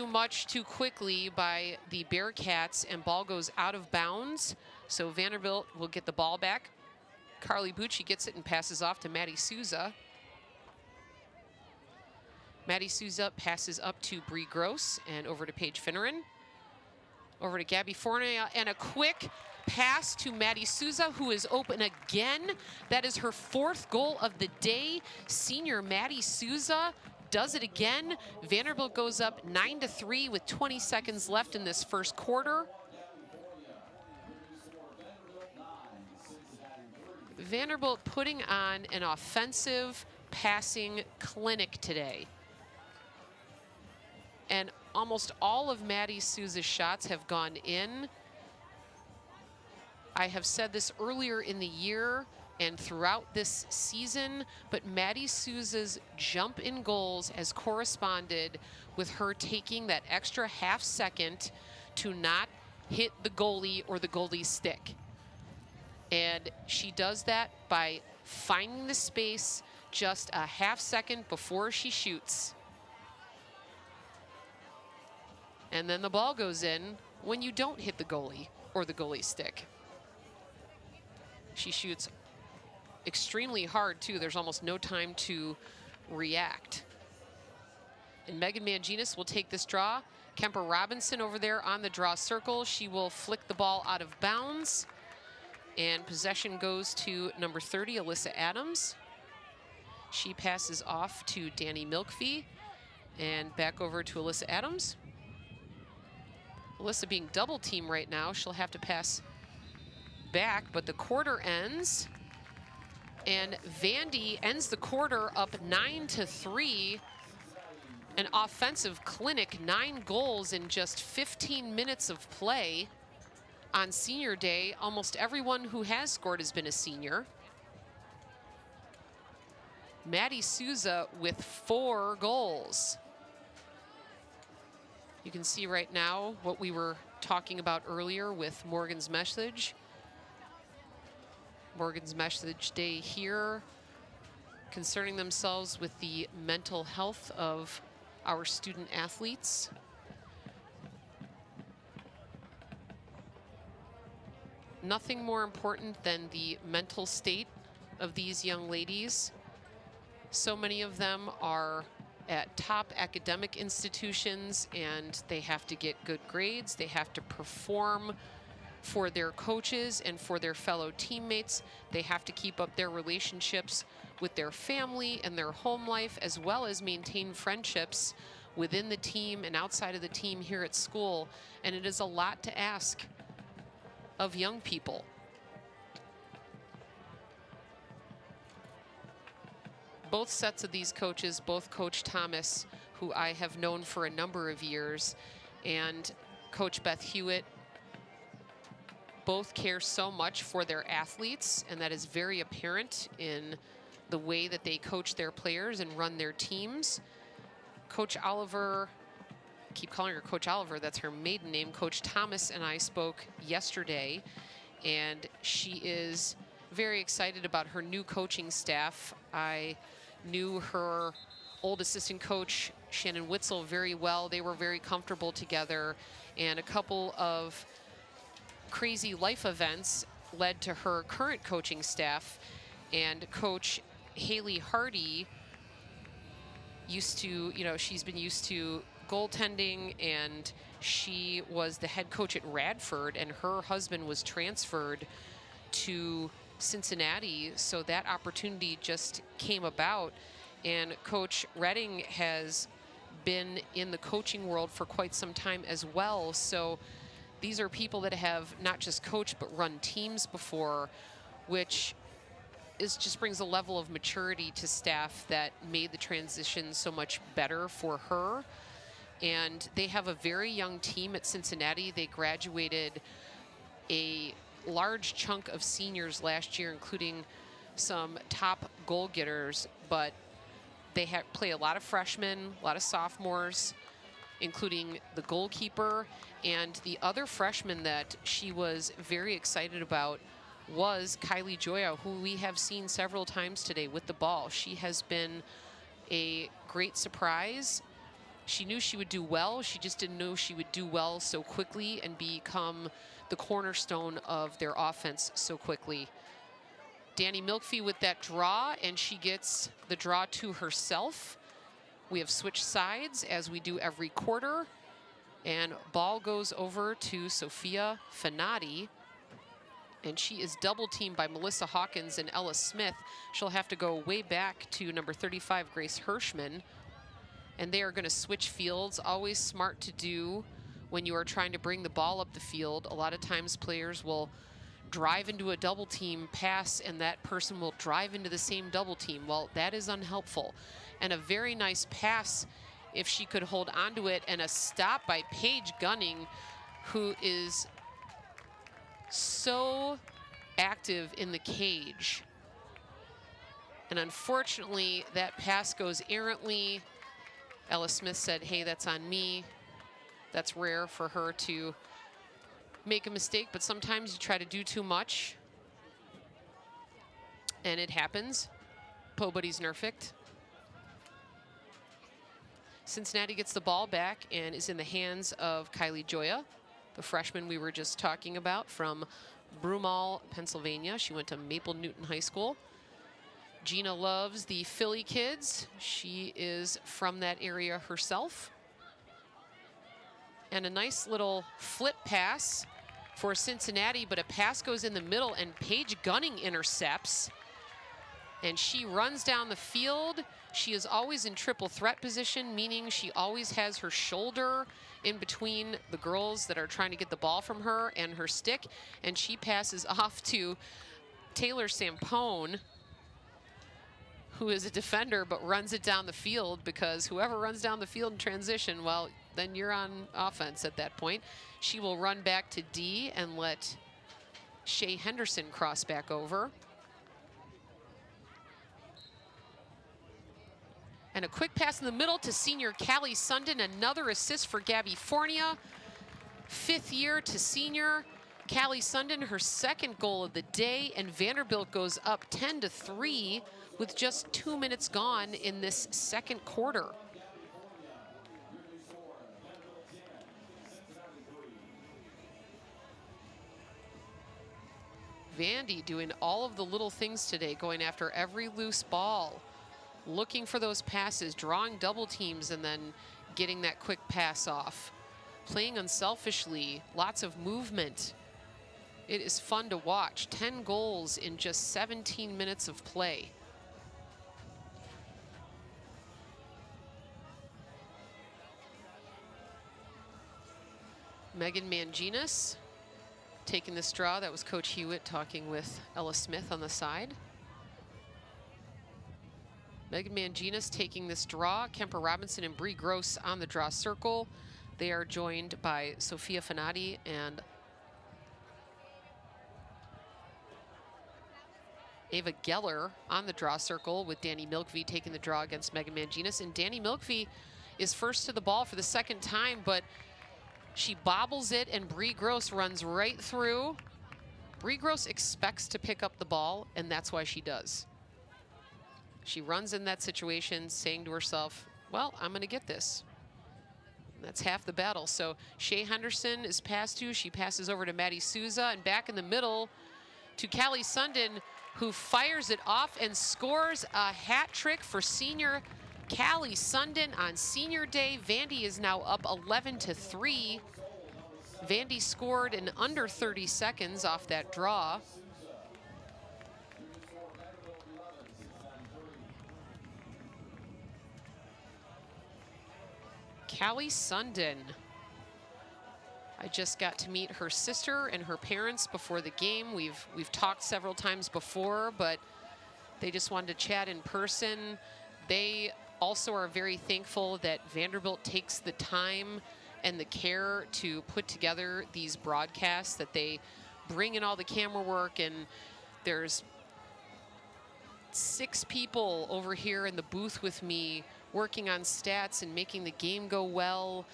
much too quickly by the Bearcats, and ball goes out of bounds. So Vanderbilt will get the ball back. Carly Bucci gets it and passes off to Maddie Souza. Maddie Souza passes up to Bree Gross and over to Paige Finneran. Over to Gabby Fournier, and a quick pass to Maddie Souza, who is open again. That is her 4th goal of the day. Senior Maddie Souza does it again. Vanderbilt goes up 9-3 with 20 seconds left in this first quarter. Vanderbilt putting on an offensive passing clinic today. And almost all of Maddie Souza's shots have gone in. I have said this earlier in the year and throughout this season, but Maddie Souza's jump in goals has corresponded with her taking that extra half second to not hit the goalie or the goalie's stick. And she does that by finding the space just a half second before she shoots. And then the ball goes in when you don't hit the goalie or the goalie's stick. She shoots extremely hard, too. There's almost no time to react. And Megan Manginis will take this draw. Kemper Robinson over there on the draw circle. She will flick the ball out of bounds. And possession goes to number 30, Alyssa Adams. She passes off to Danny Milkfee and back over to Alyssa Adams. Alyssa being double teamed right now. She'll have to pass back, but the quarter ends. And Vandy ends the quarter up 9-3 an offensive clinic, 9 goals in just 15 minutes of play on senior day. Almost everyone who has scored has been a senior. Maddie Souza with 4 goals. You can see right now what we were talking about earlier with Morgan's message. Morgan's message day here, concerning themselves with the mental health of our student athletes. Nothing more important than the mental state of these young ladies. So many of them are at top academic institutions and they have to get good grades. They have to perform for their coaches and for their fellow teammates. They have to keep up their relationships with their family and their home life, as well as maintain friendships within the team and outside of the team here at school. And it is a lot to ask of young people. Both sets of these coaches, both Coach Thomas, who I have known for a number of years, and Coach Beth Hewitt, both care so much for their athletes, and that is very apparent in the way that they coach their players and run their teams. Coach Oliver, I keep calling her Coach Oliver, that's her maiden name. Coach Thomas and I spoke yesterday, and she is very excited about her new coaching staff. I knew her old assistant coach, Shannon Witzel, very well. They were very comfortable together, and a couple of crazy life events led to her current coaching staff. And Coach Haley Hardy used to, she's been used to goaltending, and she was the head coach at Radford, and her husband was transferred to Cincinnati, so that opportunity just came about. And Coach Redding has been in the coaching world for quite some time as well. So these are people that have not just coached but run teams before, which just brings a level of maturity to staff that made the transition so much better for her. And they have a very young team at Cincinnati. They graduated a large chunk of seniors last year, including some top goal getters, but they play a lot of freshmen, a lot of sophomores, including the goalkeeper. And the other freshman that she was very excited about was Kylie Joya, who we have seen several times today with the ball. She has been a great surprise. She knew she would do well. She just didn't know she would do well so quickly and become the cornerstone of their offense so quickly. Danny Milkfee with that draw, and she gets the draw to herself. We have switched sides as we do every quarter, and ball goes over to Sophia Fanati, and she is double teamed by Melissa Hawkins and Ella Smith. She'll have to go way back to number 35, Grace Hirschman, and they are going to switch fields. Always smart to do when you are trying to bring the ball up the field. A lot of times players will drive into a double team pass, and that person will drive into the same double team. Well, that is unhelpful. And a very nice pass if she could hold onto it, and a stop by Paige Gunning, who is so active in the cage. And unfortunately, that pass goes errantly. Ella Smith said, hey, that's on me. That's rare for her to make a mistake, but sometimes you try to do too much, and it happens. Po Buddy's Nerfict. Cincinnati gets the ball back and is in the hands of Kylie Joya, the freshman we were just talking about from Broomall, Pennsylvania. She went to Maple Newton High School. Gina loves the Philly kids. She is from that area herself. And a nice little flip pass for Cincinnati, but a pass goes in the middle, and Paige Gunning intercepts. And she runs down the field. She is always in triple threat position, meaning she always has her shoulder in between the girls that are trying to get the ball from her and her stick. And she passes off to Taylor Sampone, who is a defender but runs it down the field, because whoever runs down the field in transition, well, then you're on offense at that point. She will run back to D and let Shea Henderson cross back over. And a quick pass in the middle to senior Callie Sundin. Another assist for Gabby Fornia. 5th year to senior Callie Sundin, her 2nd goal of the day. And Vanderbilt goes up 10-3 with just 2 minutes gone in this 2nd quarter. Vandy doing all of the little things today, going after every loose ball, looking for those passes, drawing double teams, and then getting that quick pass off. Playing unselfishly, lots of movement. It is fun to watch. 10 goals in just 17 minutes of play. Megan Manginas taking this draw. That was Coach Hewitt talking with Ella Smith on the side. Megan Manginas taking this draw. Kemper Robinson and Bree Gross on the draw circle. They are joined by Sophia Fanati and Ava Geller on the draw circle, with Danny Milkvey taking the draw against Megan Manginas. And Danny Milkvey is first to the ball for the 2nd time, but she bobbles it and Bree Gross runs right through. Bree Gross expects to pick up the ball, and that's why she does. She runs in that situation saying to herself, well, I'm going to get this. And that's half the battle. So Shea Henderson is passed to. She passes over to Maddie Souza, and back in the middle to Callie Sundin, who fires it off and scores a hat trick for senior Callie Sundin on senior day. Vandy is now up 11-3. Vandy scored in under 30 seconds off that draw. Callie Sundin. I just got to meet her sister and her parents before the game. We've talked several times before, but they just wanted to chat in person. They also are very thankful that Vanderbilt takes the time and the care to put together these broadcasts, that they bring in all the camera work, and there's 6 people over here in the booth with me working on stats and making the game go well,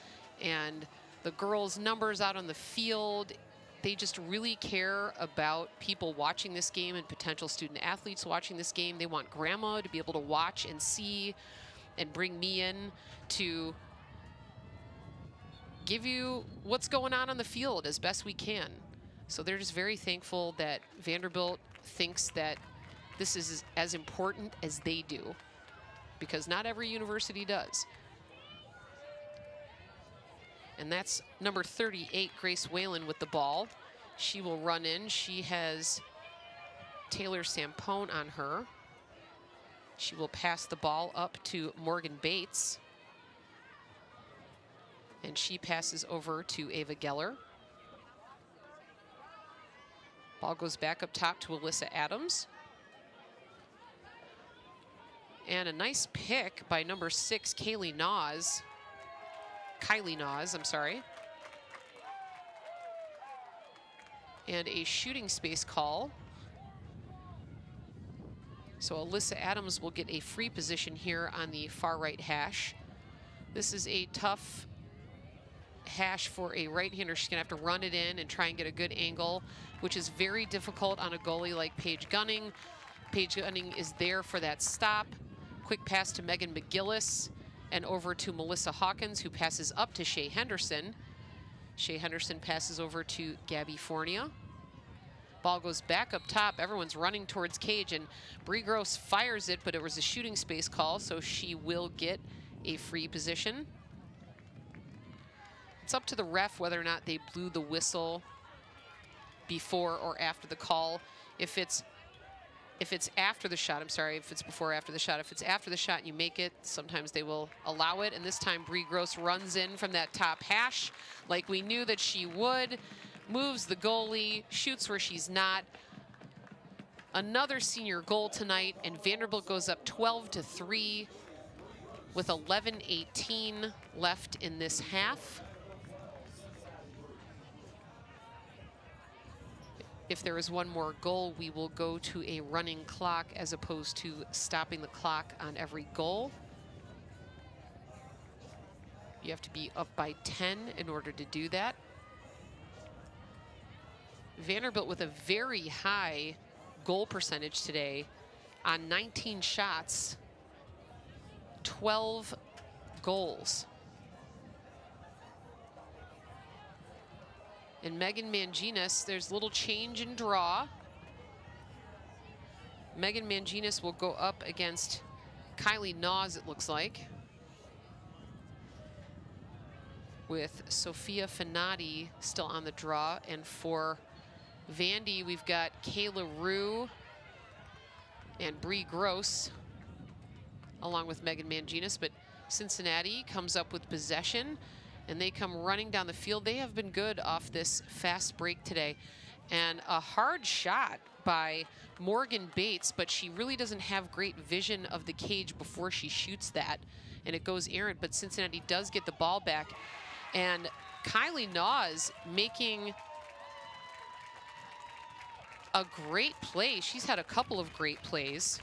and the girls' numbers out on the field. They just really care about people watching this game and potential student athletes watching this game. They want grandma to be able to watch and see and bring me in to give you what's going on the field as best we can. So they're just very thankful that Vanderbilt thinks that this is as important as they do, because not every university does. And that's number 38, Grace Whalen, with the ball. She will run in. She has Taylor Sampone on her. She will pass the ball up to Morgan Bates. And she passes over to Ava Geller. Ball goes back up top to Alyssa Adams. And a nice pick by number 6, Kylie Nas, I'm sorry. And a shooting space call. So Alyssa Adams will get a free position here on the far right hash. This is a tough hash for a right-hander. She's gonna have to run it in and try and get a good angle, which is very difficult on a goalie like Paige Gunning. Paige Gunning is there for that stop. Quick pass to Megan McGillis and over to Melissa Hawkins, who passes up to Shea Henderson. Shea Henderson passes over to Gabby Fornia. Ball goes back up top. Everyone's running towards cage, and Bree Gross fires it, but it was a shooting space call, so she will get a free position. It's up to the ref whether or not they blew the whistle before or after the call. If it's after the shot, I'm sorry, if it's before or after the shot. If it's after the shot and you make it, sometimes they will allow it. And this time Bree Gross runs in from that top hash like we knew that she would. Moves the goalie, shoots where she's not. Another senior goal tonight, and Vanderbilt goes up 12-3 with 11:18 left in this half. If there is one more goal, we will go to a running clock as opposed to stopping the clock on every goal. You have to be up by 10 in order to do that. Vanderbilt with a very high goal percentage today on 19 shots, 12 goals. And Megan Manginas, there's a little change in draw. Megan Manginas will go up against Kylie Naws, it looks like, with Sophia Finati still on the draw. And for Vandy, we've got Kayla Rue and Bree Gross along with Megan Manginas, but Cincinnati comes up with possession and they come running down the field. They have been good off this fast break today. And a hard shot by Morgan Bates, but she really doesn't have great vision of the cage before she shoots that, and it goes errant, but Cincinnati does get the ball back. And Kylie Naws making a great play. She's had a couple of great plays.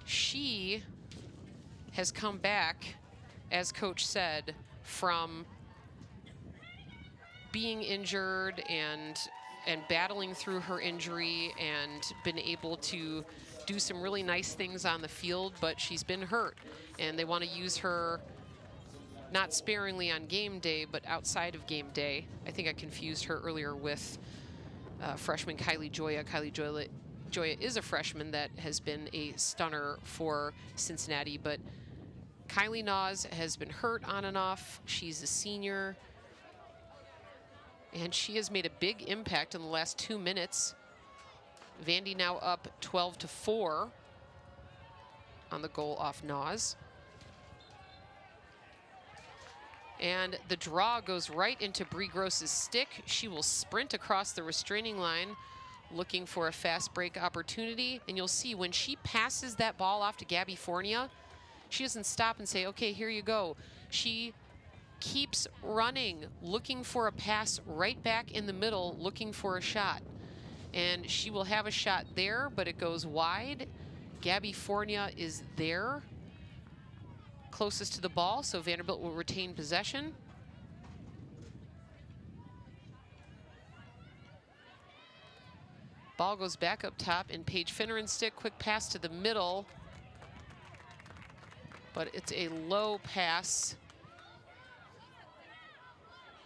She has come back, as coach said, from being injured and battling through her injury and been able to do some really nice things on the field, but she's been hurt. And they want to use her not sparingly on game day, but outside of game day. I think I confused her earlier with freshman Kylie Joya. Kylie Joya is a freshman that has been a stunner for Cincinnati, but Kylie Naws has been hurt on and off. She's a senior, and she has made a big impact in the last 2 minutes. Vandy now up 12-4 on the goal off Naws. And the draw goes right into Bree Gross's stick. She will sprint across the restraining line looking for a fast break opportunity. And you'll see when she passes that ball off to Gabby Fornia, she doesn't stop and say, okay, here you go. She keeps running, looking for a pass right back in the middle, looking for a shot. And she will have a shot there, but it goes wide. Gabby Fornia is there, closest to the ball, so Vanderbilt will retain possession. Ball goes back up top, and Paige Finneran's stick, quick pass to the middle, but it's a low pass.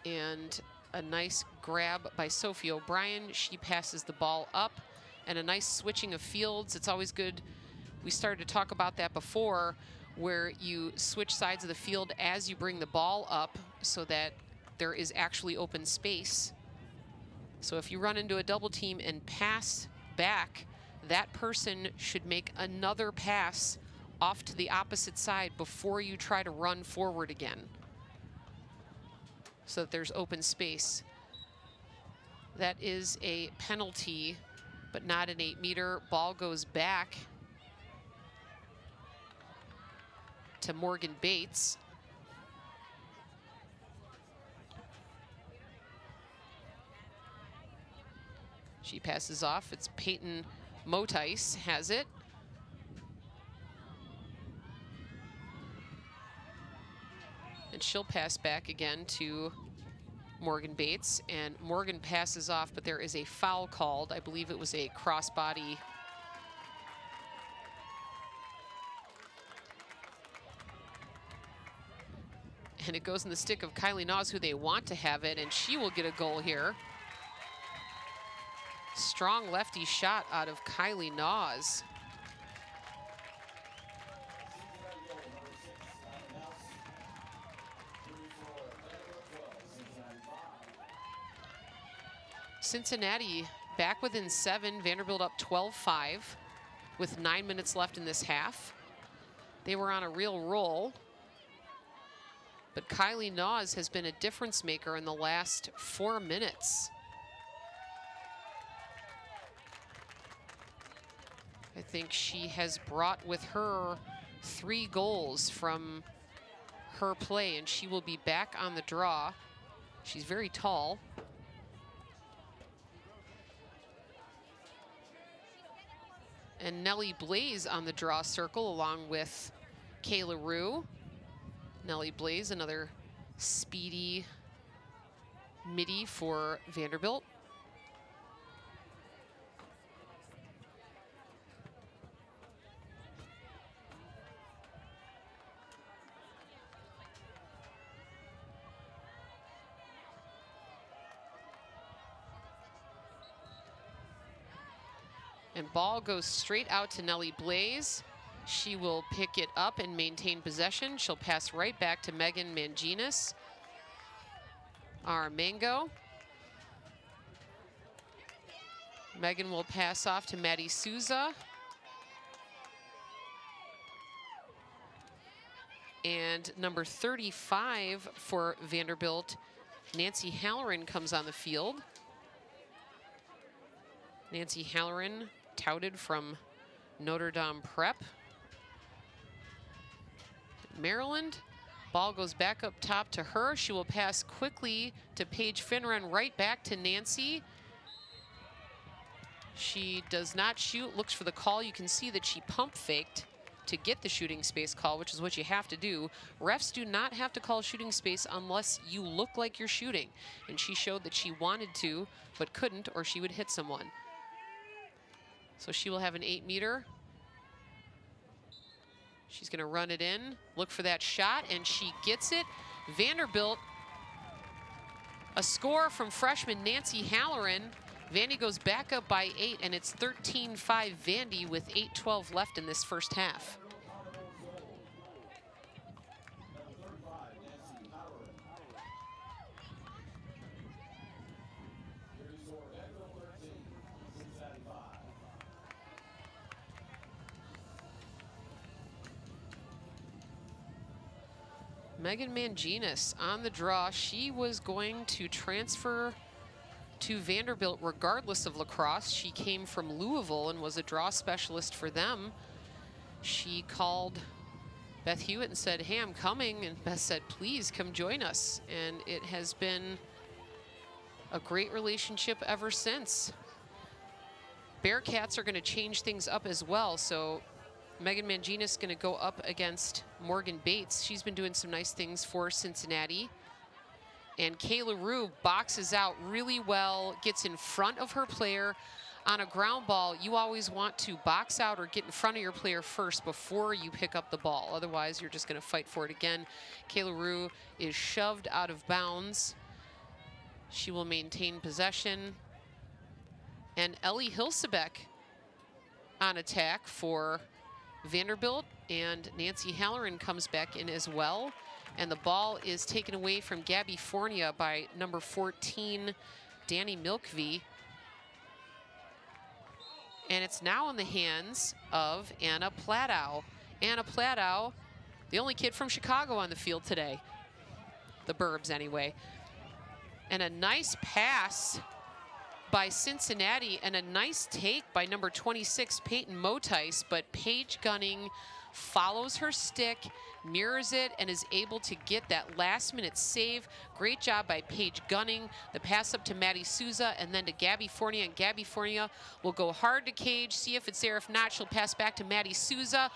And a nice grab by Sophie O'Brien. She passes the ball up, and a nice switching of fields. It's always good. We started to talk about that before, where you switch sides of the field as you bring the ball up so that there is actually open space. So if you run into a double team and pass back, that person should make another pass off to the opposite side before you try to run forward again, so that there's open space. That is a penalty, but not an 8-meter. Ball goes back to Morgan Bates. She passes off. It's Peyton Motice has it. And she'll pass back again to Morgan Bates, and Morgan passes off, but there is a foul called. I believe it was a crossbody. And it goes in the stick of Kylie Naws, who they want to have it, and she will get a goal here. Strong lefty shot out of Kylie Naws. Cincinnati back within 7, Vanderbilt up 12-5 with 9 minutes left in this half. They were on a real roll, but Kylie Naws has been a difference maker in the last 4 minutes. I think she has brought with her 3 goals from her play, and she will be back on the draw. She's very tall. And Nellie Blaze on the draw circle along with Kayla Rue. Nellie Blaze, another speedy midi for Vanderbilt. And ball goes straight out to Nellie Blaze. She will pick it up and maintain possession. She'll pass right back to Megan Manginas. Our Mango. Megan will pass off to Maddie Souza. And number 35 for Vanderbilt, Nancy Halloran, comes on the field. Nancy Halloran, touted from Notre Dame Prep. Maryland. Ball goes back up top to her. She will pass quickly to Paige Finran, right back to Nancy. She does not shoot, looks for the call. You can see that she pump faked to get the shooting space call, which is what you have to do. Refs do not have to call shooting space unless you look like you're shooting. And she showed that she wanted to, but couldn't, or she would hit someone. So she will have an 8-meter. She's gonna run it in, look for that shot, and she gets it. Vanderbilt, a score from freshman Nancy Halloran. Vandy goes back up by 8, and it's 13-5 Vandy with 8:12 left in this first half. Megan Manginas on the draw. She was going to transfer to Vanderbilt regardless of lacrosse. She came from Louisville and was a draw specialist for them. She called Beth Hewitt and said, "Hey, I'm coming." And Beth said, "Please come join us." And it has been a great relationship ever since. Bearcats are going to change things up as well. So Megan Manginas is going to go up against Morgan Bates. She's been doing some nice things for Cincinnati. And Kayla Rue boxes out really well, gets in front of her player. On a ground ball, you always want to box out or get in front of your player first before you pick up the ball. Otherwise, you're just going to fight for it again. Kayla Rue is shoved out of bounds. She will maintain possession. And Ellie Hilsebeck on attack for Vanderbilt, and Nancy Halloran comes back in as well. And the ball is taken away from Gabby Fournier by number 14, Danny Milkvey. And it's now in the hands of Anna Pladow. Anna Pladow, the only kid from Chicago on the field today. The Burbs, anyway. And a nice pass by Cincinnati, and a nice take by number 26, Peyton Motice, but Paige Gunning follows her stick, mirrors it, and is able to get that last-minute save. Great job by Paige Gunning. The pass up to Maddie Souza and then to Gabby Fournier, and Gabby Fournier will go hard to Cage, see if it's there. If not, she'll pass back to Maddie Souza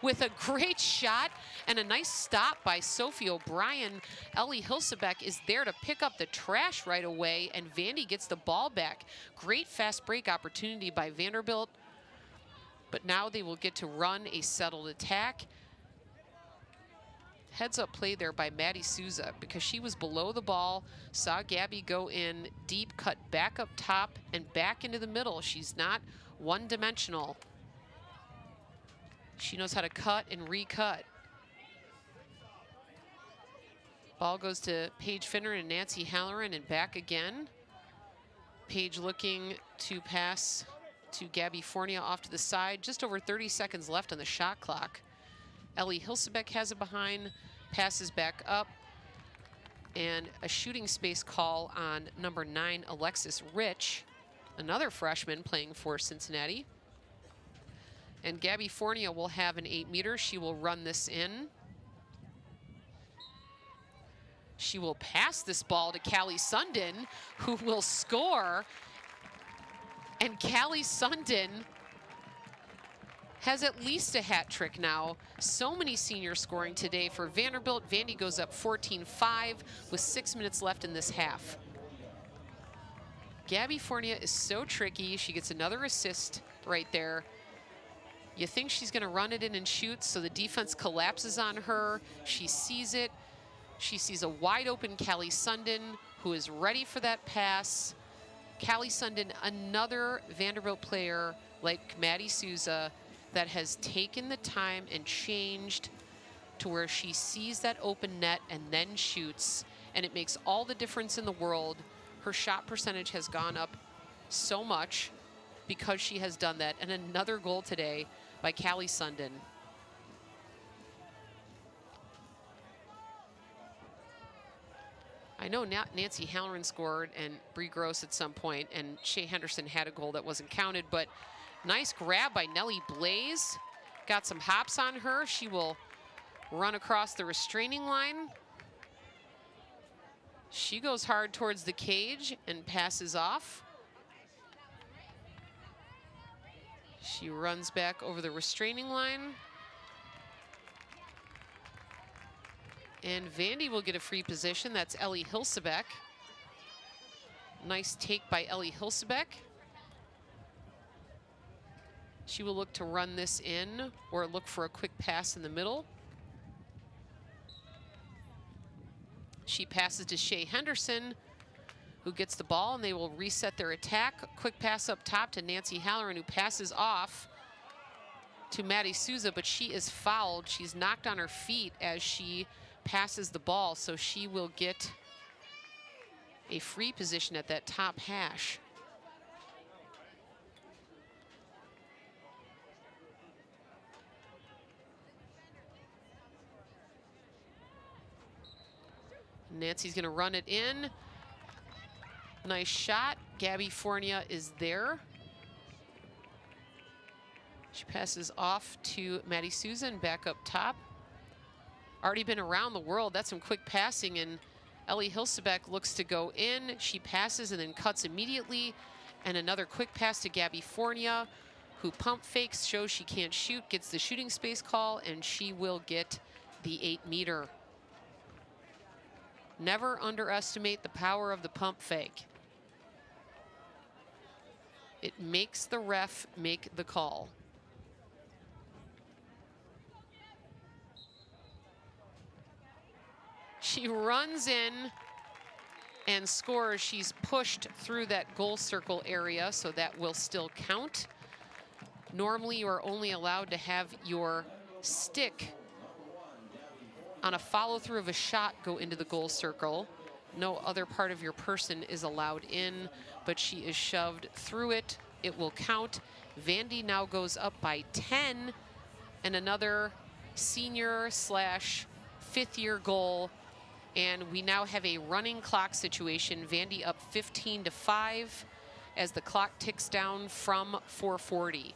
with a great shot and a nice stop by Sophie O'Brien. Ellie Hilsebeck is there to pick up the trash right away, and Vandy gets the ball back. Great fast break opportunity by Vanderbilt, but now they will get to run a settled attack. Heads up play there by Maddie Souza because she was below the ball, saw Gabby go in deep, cut back up top and back into the middle. She's not one-dimensional. She knows how to cut and recut. Ball goes to Paige Finner and Nancy Halloran and back again. Paige looking to pass to Gabby Fournier off to the side. Just over 30 seconds left on the shot clock. Ellie Hilsebeck has it behind, passes back up, and a shooting space call on number 9, Alexis Rich, another freshman playing for Cincinnati. And Gabby Fournier will have an 8-meter. She will run this in. She will pass this ball to Callie Sundin, who will score. And Callie Sundin has at least a hat trick now. So many seniors scoring today for Vanderbilt. Vandy goes up 14-5 with 6 minutes left in this half. Gabby Fournier is so tricky. She gets another assist right there. You think she's going to run it in and shoot, so the defense collapses on her. She sees it. She sees a wide open Callie Sundin, who is ready for that pass. Callie Sundin, another Vanderbilt player like Maddie Souza, that has taken the time and changed to where she sees that open net and then shoots, and it makes all the difference in the world. Her shot percentage has gone up so much because she has done that. And another goal today by Callie Sundin. I know Nancy Halloran scored and Bree Gross at some point, and Shea Henderson had a goal that wasn't counted, but nice grab by Nellie Blaze. Got some hops on her. She will run across the restraining line. She goes hard towards the cage and passes off. She runs back over the restraining line. And Vandy will get a free position. That's Ellie Hilsebeck. Nice take by Ellie Hilsebeck. She will look to run this in or look for a quick pass in the middle. She passes to Shea Henderson, who gets the ball, and they will reset their attack. Quick pass up top to Nancy Halloran, who passes off to Maddie Souza, but she is fouled. She's knocked on her feet as she passes the ball, so she will get a free position at that top hash. Nancy's gonna run it in. Nice shot. Gabby Fournier is there. She passes off to Maddie Souza and back up top. Already been around the world. That's some quick passing, and Ellie Hilsebeck looks to go in. She passes and then cuts immediately. And another quick pass to Gabby Fournier, who pump fakes, shows she can't shoot, gets the shooting space call, and she will get the 8-meter. Never underestimate the power of the pump fake. It makes the ref make the call. She runs in and scores. She's pushed through that goal circle area, so that will still count. Normally, you are only allowed to have your stick on a follow-through of a shot go into the goal circle. No other part of your person is allowed in, but she is shoved through it. It will count. Vandy now goes up by 10, and another senior slash fifth-year goal. And we now have a running clock situation. Vandy up 15-5 as the clock ticks down from 4:40.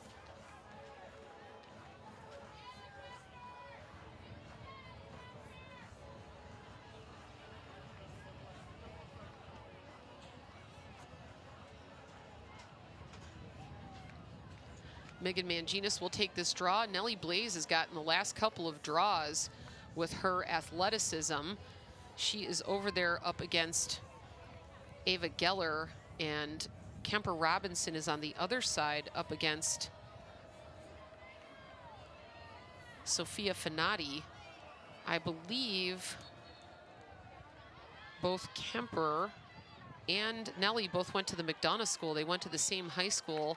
Megan Manginis will take this draw. Nellie Blaze has gotten the last couple of draws with her athleticism. She is over there up against Ava Geller, and Kemper Robinson is on the other side up against Sophia Finati. I believe both Kemper and Nellie both went to the McDonough School. They went to the same high school,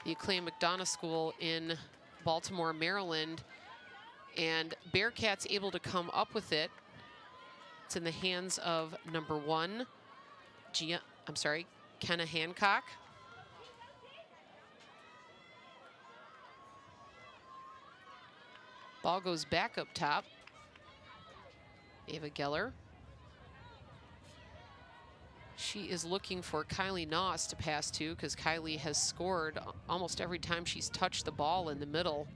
the acclaimed McDonough School in Baltimore, Maryland. And Bearcats able to come up with it. It's in the hands of number 1, Kenna Hancock. Ball goes back up top. Ava Geller. She is looking for Kylie Noss to pass to because Kylie has scored almost every time she's touched the ball in the middle.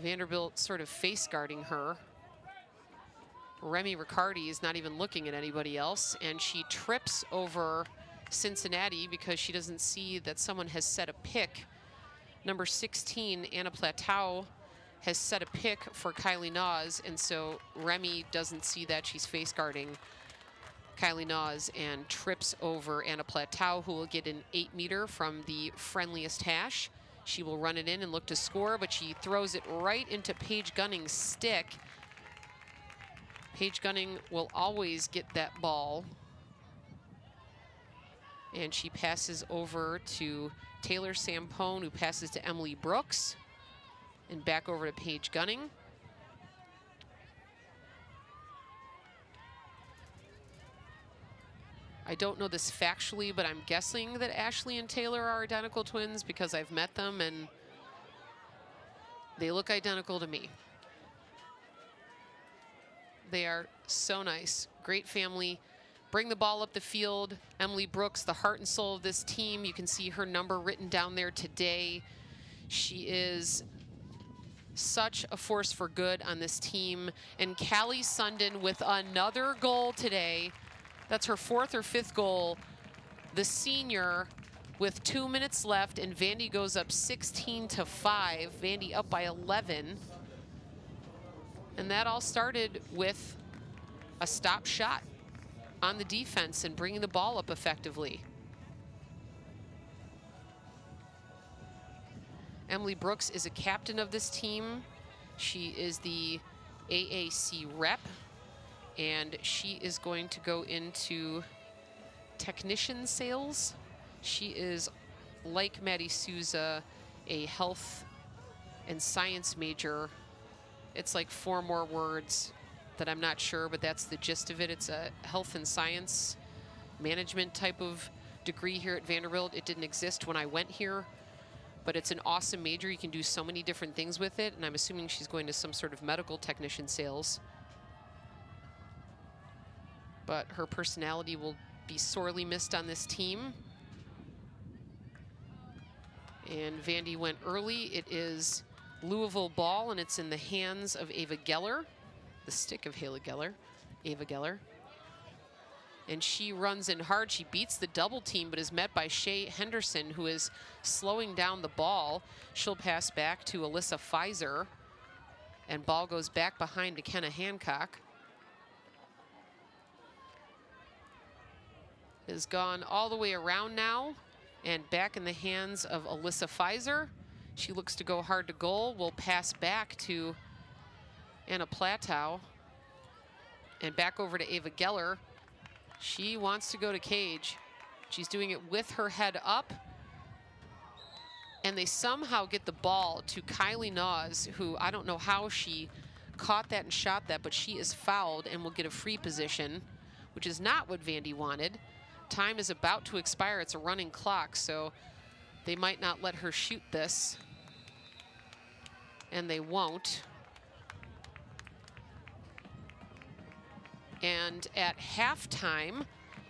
Vanderbilt sort of face guarding her. Remy Riccardi is not even looking at anybody else, and she trips over Cincinnati because she doesn't see that someone has set a pick. Number 16, Anna Plateau, has set a pick for Kylie Noss, and so Remy doesn't see that. She's face guarding Kylie Noss and trips over Anna Plateau, who will get an 8-meter from the friendliest hash. She will run it in and look to score, but she throws it right into Paige Gunning's stick. Paige Gunning will always get that ball. And she passes over to Taylor Sampone, who passes to Emily Brooks. And back over to Paige Gunning. I don't know this factually, but I'm guessing that Ashley and Taylor are identical twins because I've met them and they look identical to me. They are so nice. Great family. Bring the ball up the field. Emily Brooks, the heart and soul of this team. You can see her number written down there today. She is such a force for good on this team. And Callie Sundin with another goal today. That's her 4th or 5th goal. The senior with 2 minutes left, and Vandy goes up 16-5. Vandy up by 11. And that all started with a stop shot on the defense and bringing the ball up effectively. Emily Brooks is a captain of this team. She is the AAC rep, and she is going to go into technician sales. She is, like Maddie Souza, a health and science major. It's like 4 more words that I'm not sure, but that's the gist of it. It's a health and science management type of degree here at Vanderbilt. It didn't exist when I went here, but it's an awesome major. You can do so many different things with it, and I'm assuming she's going to some sort of medical technician sales. But her personality will be sorely missed on this team. And Vandy went early. It is Louisville ball, and it's in the hands of Ava Geller, the stick of Ava Geller. And she runs in hard. She beats the double team, but is met by Shea Henderson, who is slowing down the ball. She'll pass back to Alyssa Pfizer, and ball goes back behind to Kenna Hancock. It has gone all the way around now, and back in the hands of Alyssa Pfizer. She looks to go hard to goal. Will pass back to Anna Plateau, and back over to Ava Geller. She wants to go to cage. She's doing it with her head up. And they somehow get the ball to Kylie Noss, who I don't know how she caught that and shot that, but she is fouled and will get a free position, which is not what Vandy wanted. Time is about to expire. It's a running clock, so they might not let her shoot this. And they won't. And at halftime,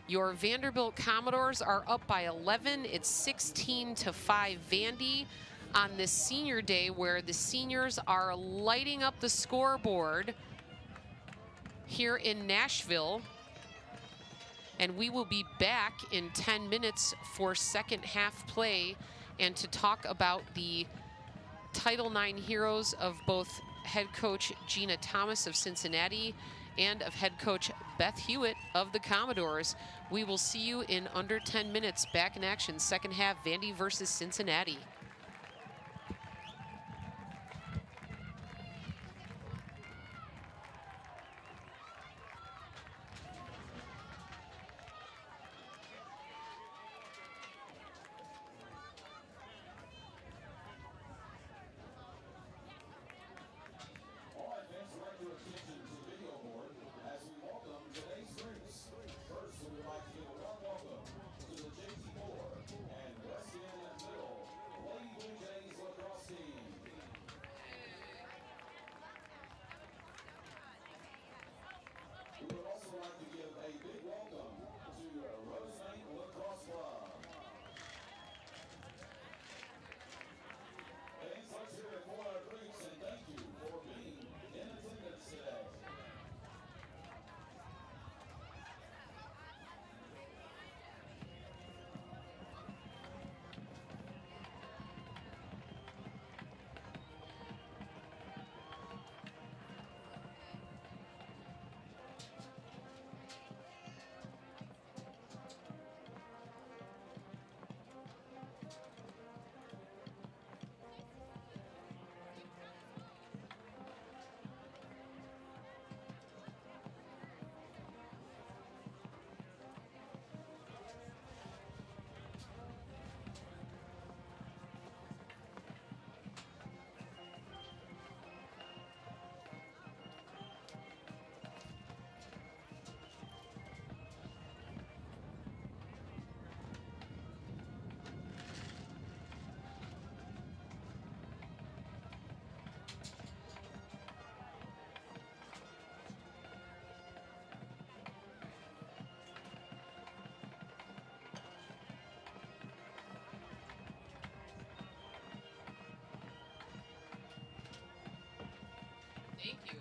your Vanderbilt Commodores are up by 11. It's 16-5 Vandy on this senior day, where the seniors are lighting up the scoreboard here in Nashville. And we will be back in 10 minutes for second half play and to talk about the Title IX heroes of both head coach Gina Thomas of Cincinnati and of head coach Beth Hewitt of the Commodores. We will see you in under 10 minutes. Back in action, second half, Vandy versus Cincinnati. Welcome to the JT Moore and West End and Middle Thank you.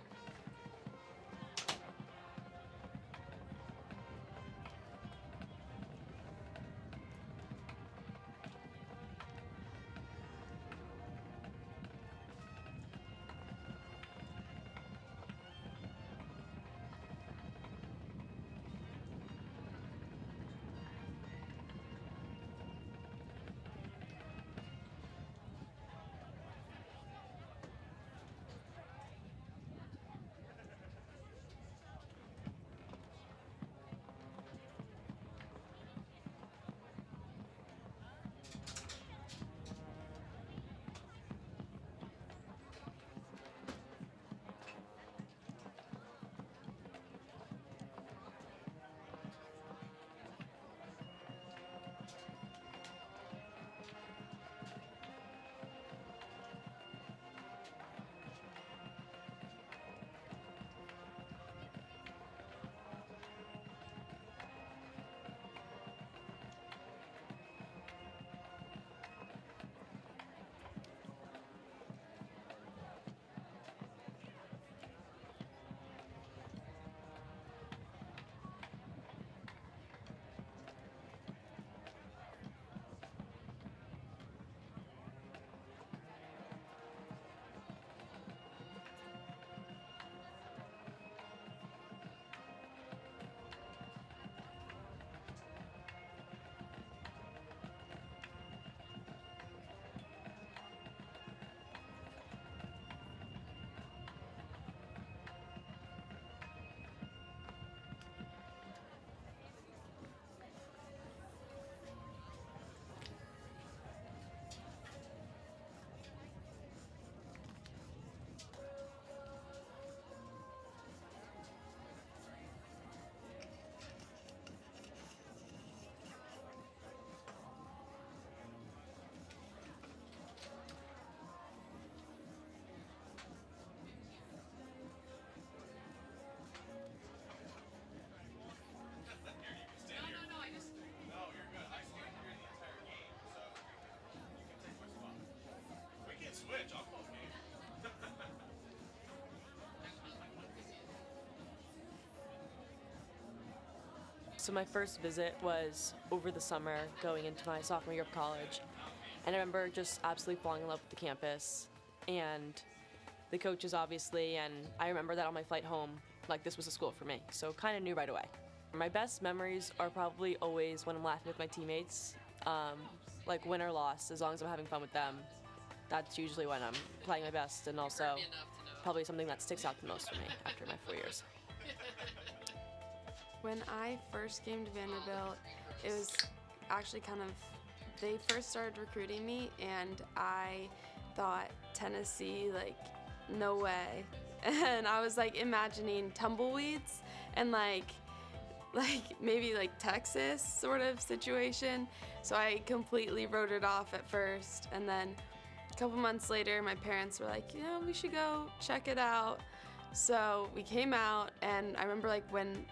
So my first visit was over the summer going into my sophomore year of college. And I remember just absolutely falling in love with the campus and the coaches, obviously. And I remember that on my flight home, like this was a school for me. So kind of knew right away. My best memories are probably always when I'm laughing with my teammates, like win or loss, as long as I'm having fun with them. That's usually when I'm playing my best, and also probably something that sticks out the most for me after my 4 years. When I first came to Vanderbilt, it was actually they first started recruiting me, and I thought Tennessee, like, no way. And I was like imagining tumbleweeds and like maybe like Texas sort of situation. So I completely wrote it off at first, and then a couple months later my parents were like, we should go check it out. So we came out, and I remember like when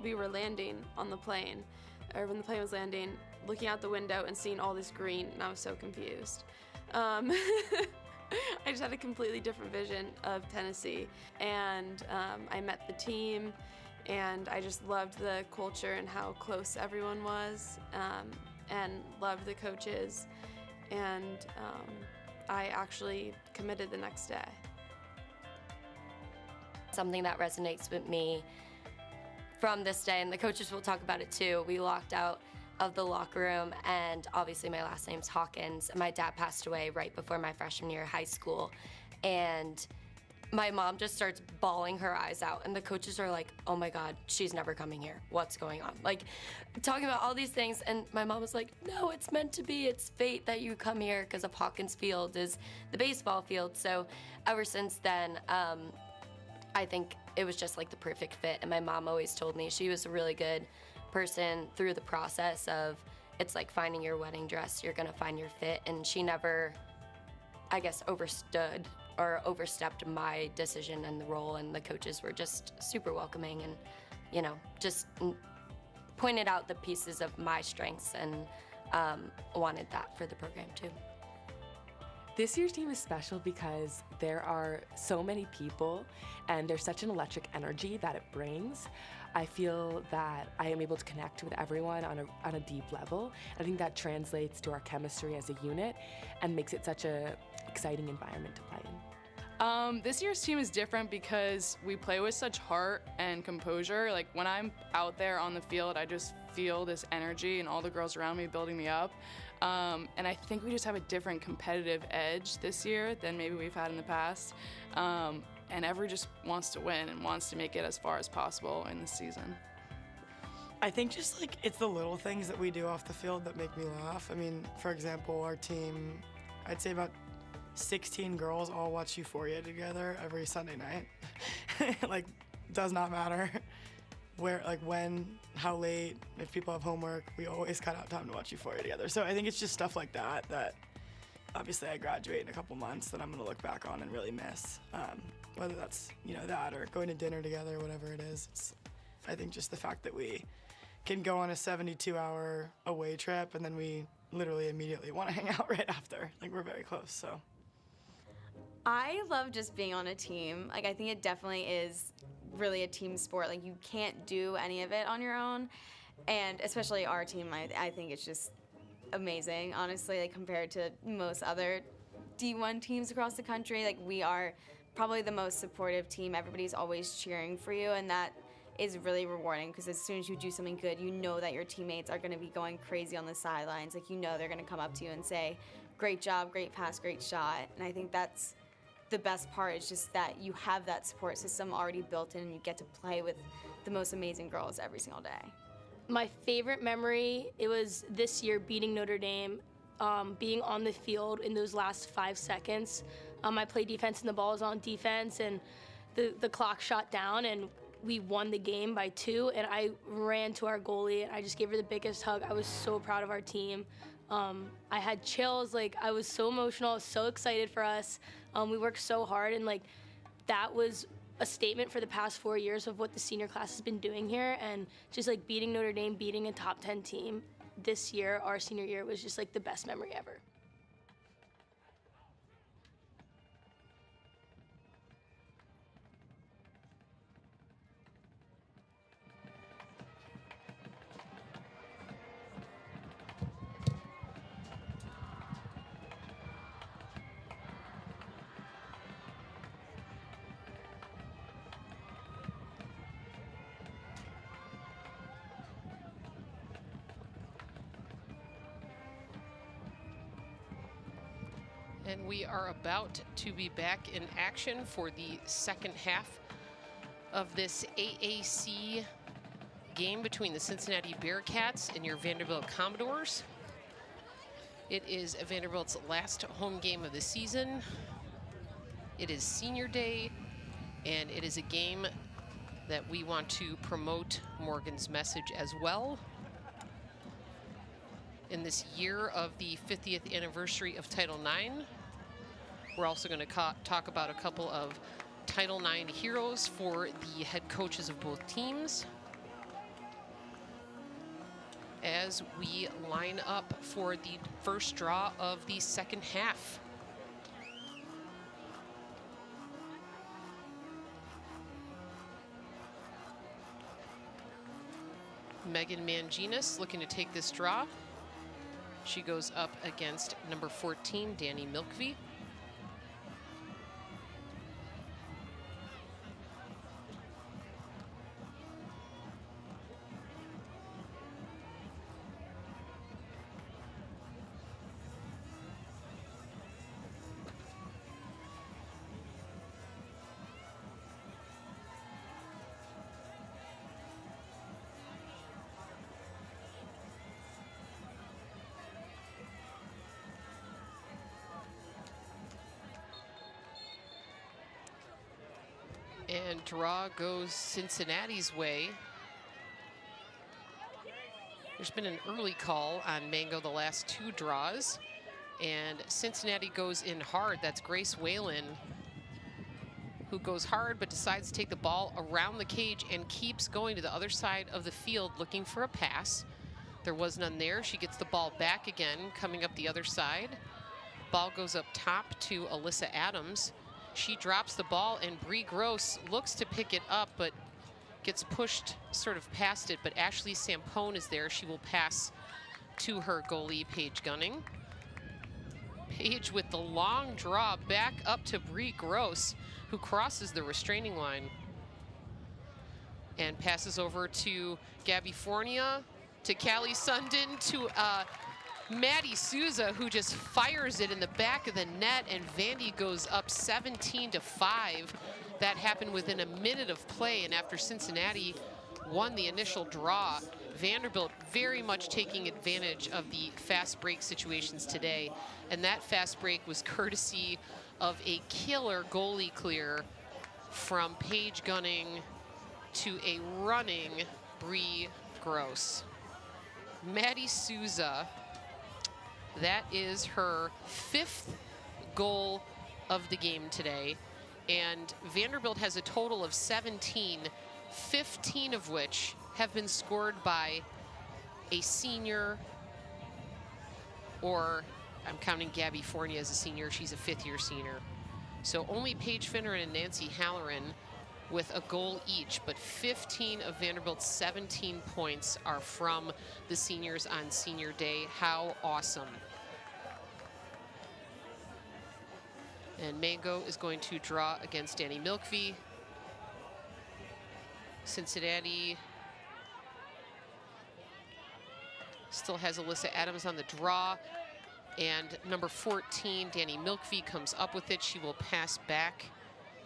we were landing on the plane, or when the plane was landing, looking out the window and seeing all this green, and I was so confused. I just had a completely different vision of Tennessee, and I met the team, and I just loved the culture and how close everyone was, and loved the coaches, and I actually committed the next day. Something that resonates with me from this day, and the coaches will talk about it too. We walked out of the locker room, and obviously my last name's Hawkins. My dad passed away right before my freshman year of high school, and my mom just starts bawling her eyes out, and the coaches are like, oh my God, she's never coming here. What's going on? Like, talking about all these things, and my mom was like, no, it's meant to be. It's fate that you come here, because of Hawkins Field is the baseball field. So ever since then, I think it was just like the perfect fit. And my mom always told me she was a really good person through the process of, it's like finding your wedding dress, you're gonna find your fit. And she never, I guess, overstood or overstepped my decision and the role, and the coaches were just super welcoming and, just pointed out the pieces of my strengths, and wanted that for the program too. This year's team is special because there are so many people and there's such an electric energy that it brings. I feel that I am able to connect with everyone on a deep level. I think that translates to our chemistry as a unit and makes it such a exciting environment to play in. This year's team is different because we play with such heart and composure. Like when I'm out there on the field, I just feel this energy and all the girls around me building me up. And I think we just have a different competitive edge this year than maybe we've had in the past. And everyone just wants to win and wants to make it as far as possible in the season. I think just like it's the little things that we do off the field that make me laugh. I mean, for example, our team, I'd say about 16 girls all watch Euphoria together every Sunday night. Like, does not matter where, like when, how late, if people have homework, we always cut out time to watch Euphoria together. So I think it's just stuff like that that obviously I graduate in a couple months that I'm gonna look back on and really miss. Whether that's, that or going to dinner together, whatever it is. It's, I think just the fact that we can go on a 72-hour away trip and then we literally immediately want to hang out right after. Like, we're very close, so. I love just being on a team. Like, I think it definitely is really a team sport. Like, you can't do any of it on your own. And especially our team, I think it's just amazing, honestly, like compared to most other D1 teams across the country. Like, we are probably the most supportive team. Everybody's always cheering for you, and that is really rewarding because as soon as you do something good, you know that your teammates are going to be going crazy on the sidelines. Like, they're going to come up to you and say, great job, great pass, great shot. And I think that's the best part, is just that you have that support system already built in and you get to play with the most amazing girls every single day. My favorite memory, it was this year beating Notre Dame, being on the field in those last 5 seconds. I played defense and the ball was on defense, and the clock shot down and we won the game by 2, and I ran to our goalie and I just gave her the biggest hug. I was so proud of our team. I had chills, like I was so emotional, I was so excited for us. We worked so hard, and like that was a statement for the past 4 years of what the senior class has been doing here, and just like beating Notre Dame, beating a top 10 team this year, our senior year, was just like the best memory ever. And we are about to be back in action for the second half of this AAC game between the Cincinnati Bearcats and your Vanderbilt Commodores. It is Vanderbilt's last home game of the season. It is senior day, and it is a game that we want to promote Morgan's message as well. In this year of the 50th anniversary of Title IX, we're also going to talk about a couple of Title IX heroes for the head coaches of both teams as we line up for the first draw of the second half. Megan Manginas looking to take this draw. She goes up against number 14, Danny Milkvey. And draw goes Cincinnati's way. There's been an early call on Mango the last 2 draws. And Cincinnati goes in hard. That's Grace Whalen, who goes hard but decides to take the ball around the cage and keeps going to the other side of the field looking for a pass. There was none there. She gets the ball back again, coming up the other side. Ball goes up top to Alyssa Adams. She drops the ball, and Bree Gross looks to pick it up, but gets pushed sort of past it. But Ashley Sampone is there. She will pass to her goalie, Paige Gunning. Paige with the long draw back up to Bree Gross, who crosses the restraining line and passes over to Gabby Fournier, to Callie Sundin, to Maddie Souza, who just fires it in the back of the net, and Vandy goes up 17-5. That happened within a minute of play, and after Cincinnati won the initial draw, Vanderbilt very much taking advantage of the fast break situations today. And that fast break was courtesy of a killer goalie clear from Paige Gunning to a running Bree Gross. Maddie Souza, that is her 5th goal of the game today. And Vanderbilt has a total of 17, 15 of which have been scored by a senior, or I'm counting Gabby Fournier as a senior. She's a 5th-year senior. So only Paige Finneran and Nancy Halloran with a goal each, but 15 of Vanderbilt's 17 points are from the seniors on senior day. How awesome. And Mango is going to draw against Danny Milkvey. Cincinnati still has Alyssa Adams on the draw. And number 14, Danny Milkvey, comes up with it. She will pass back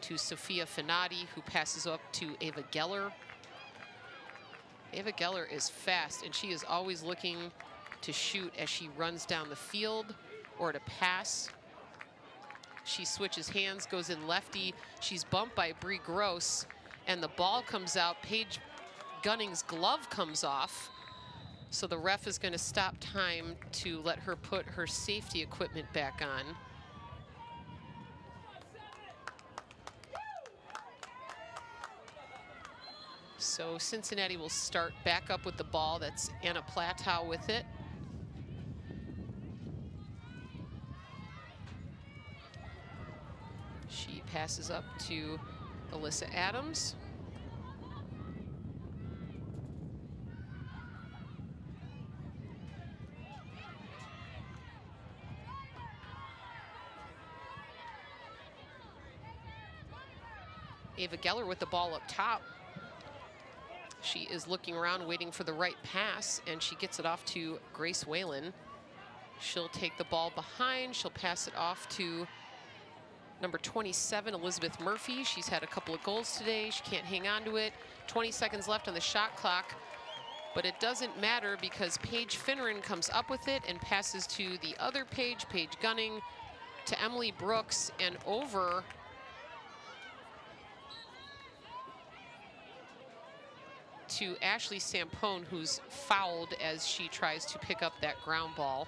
to Sophia Finati, who passes up to Ava Geller. Ava Geller is fast, and she is always looking to shoot as she runs down the field or to pass. She switches hands, goes in lefty. She's bumped by Bree Gross, and the ball comes out. Paige Gunning's glove comes off. So the ref is going to stop time to let her put her safety equipment back on. So Cincinnati will start back up with the ball. That's Anna Platow with it. She passes up to Alyssa Adams. Ava Geller with the ball up top. She is looking around, waiting for the right pass, and she gets it off to Grace Whalen. She'll take the ball behind. She'll pass it off to number 27, Elizabeth Murphy. She's had a couple of goals today. She can't hang on to it. 20 seconds left on the shot clock, but it doesn't matter because Paige Finneran comes up with it and passes to the other Paige, Paige Gunning, to Emily Brooks, and over to Ashley Sampone, who's fouled as she tries to pick up that ground ball.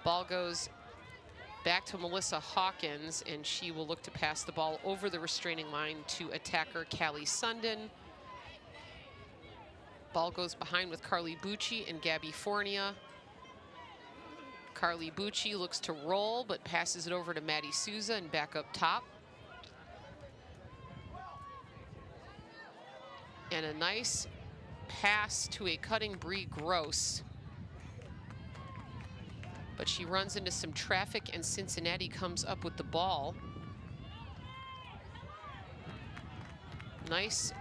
Ball goes back to Melissa Hawkins, and she will look to pass the ball over the restraining line to attacker Callie Sundin. Ball goes behind with Carly Bucci and Gabby Fournier. Carly Bucci looks to roll, but passes it over to Maddie Souza and back up top. And a nice pass to a cutting Bree Gross. But she runs into some traffic, and Cincinnati comes up with the ball. Nice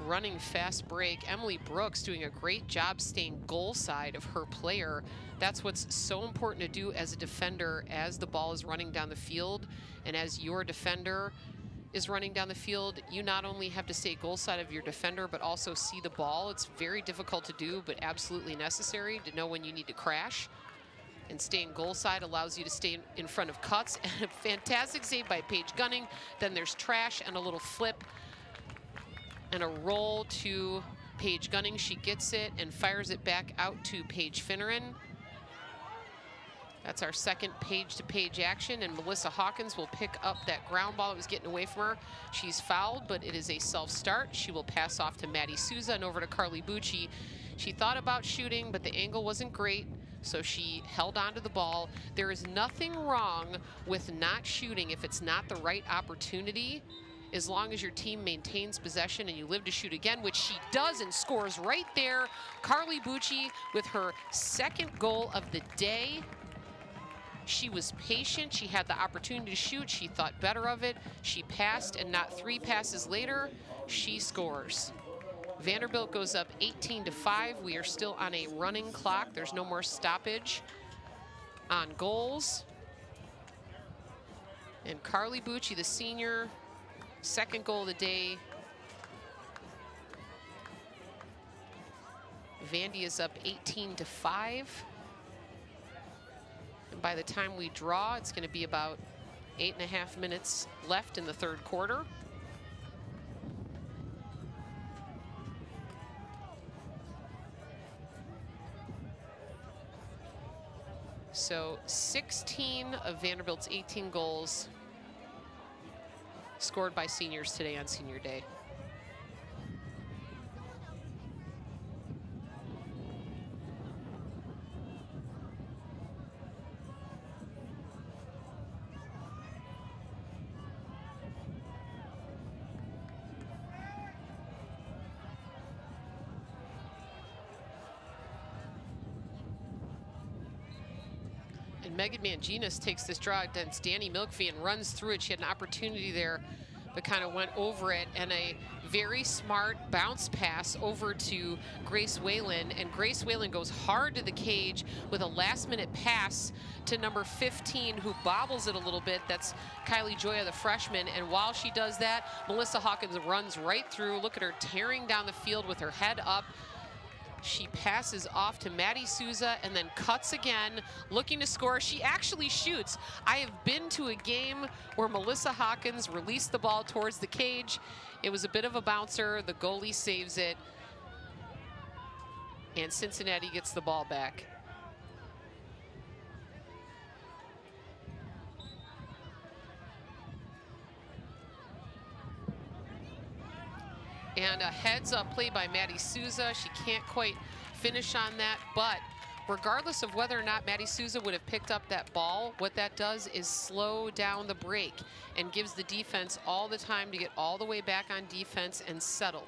running fast break. Emily Brooks doing a great job staying goal side of her player. That's what's so important to do as a defender as the ball is running down the field, and as your defender is running down the field, you not only have to stay goal side of your defender, but also see the ball. It's very difficult to do, but absolutely necessary to know when you need to crash. And staying goal side allows you to stay in front of cuts. And a fantastic save by Paige Gunning. Then there's trash and a little flip and a roll to Paige Gunning. She gets it and fires it back out to Paige Finneran. That's our second page-to-page action, and Melissa Hawkins will pick up that ground ball that was getting away from her. She's fouled, but it is a self-start. She will pass off to Maddie Souza and over to Carly Bucci. She thought about shooting, but the angle wasn't great. So she held onto the ball. There is nothing wrong with not shooting if it's not the right opportunity, as long as your team maintains possession and you live to shoot again, which she does and scores right there. Carly Bucci with her second goal of the day. She was patient. She had the opportunity to shoot. She thought better of it. She passed, and not 3 passes later, she scores. Vanderbilt goes up 18-5. We are still on a running clock. There's no more stoppage on goals. And Carly Bucci, the senior, second goal of the day. Vandy is up 18-5. And by the time we draw, it's going to be about 8.5 minutes left in the third quarter. So 16 of Vanderbilt's 18 goals scored by seniors today on Senior Day. And Megan Manginas takes this draw against Danny Milkvey and runs through it. She had an opportunity there, but kind of went over it, and a very smart bounce pass over to Grace Whalen. And Grace Whalen goes hard to the cage with a last-minute pass to number 15, who bobbles it a little bit. That's Kylie Joya, the freshman. And while she does that, Melissa Hawkins runs right through. Look at her tearing down the field with her head up. She passes off to Maddie Souza and then cuts again, looking to score. She actually shoots. I have been to a game where Melissa Hawkins released the ball towards the cage. It was a bit of a bouncer. The goalie saves it. And Cincinnati gets the ball back. And a heads-up play by Maddie Souza. She can't quite finish on that, but regardless of whether or not Maddie Souza would have picked up that ball, what that does is slow down the break and gives the defense all the time to get all the way back on defense and settle.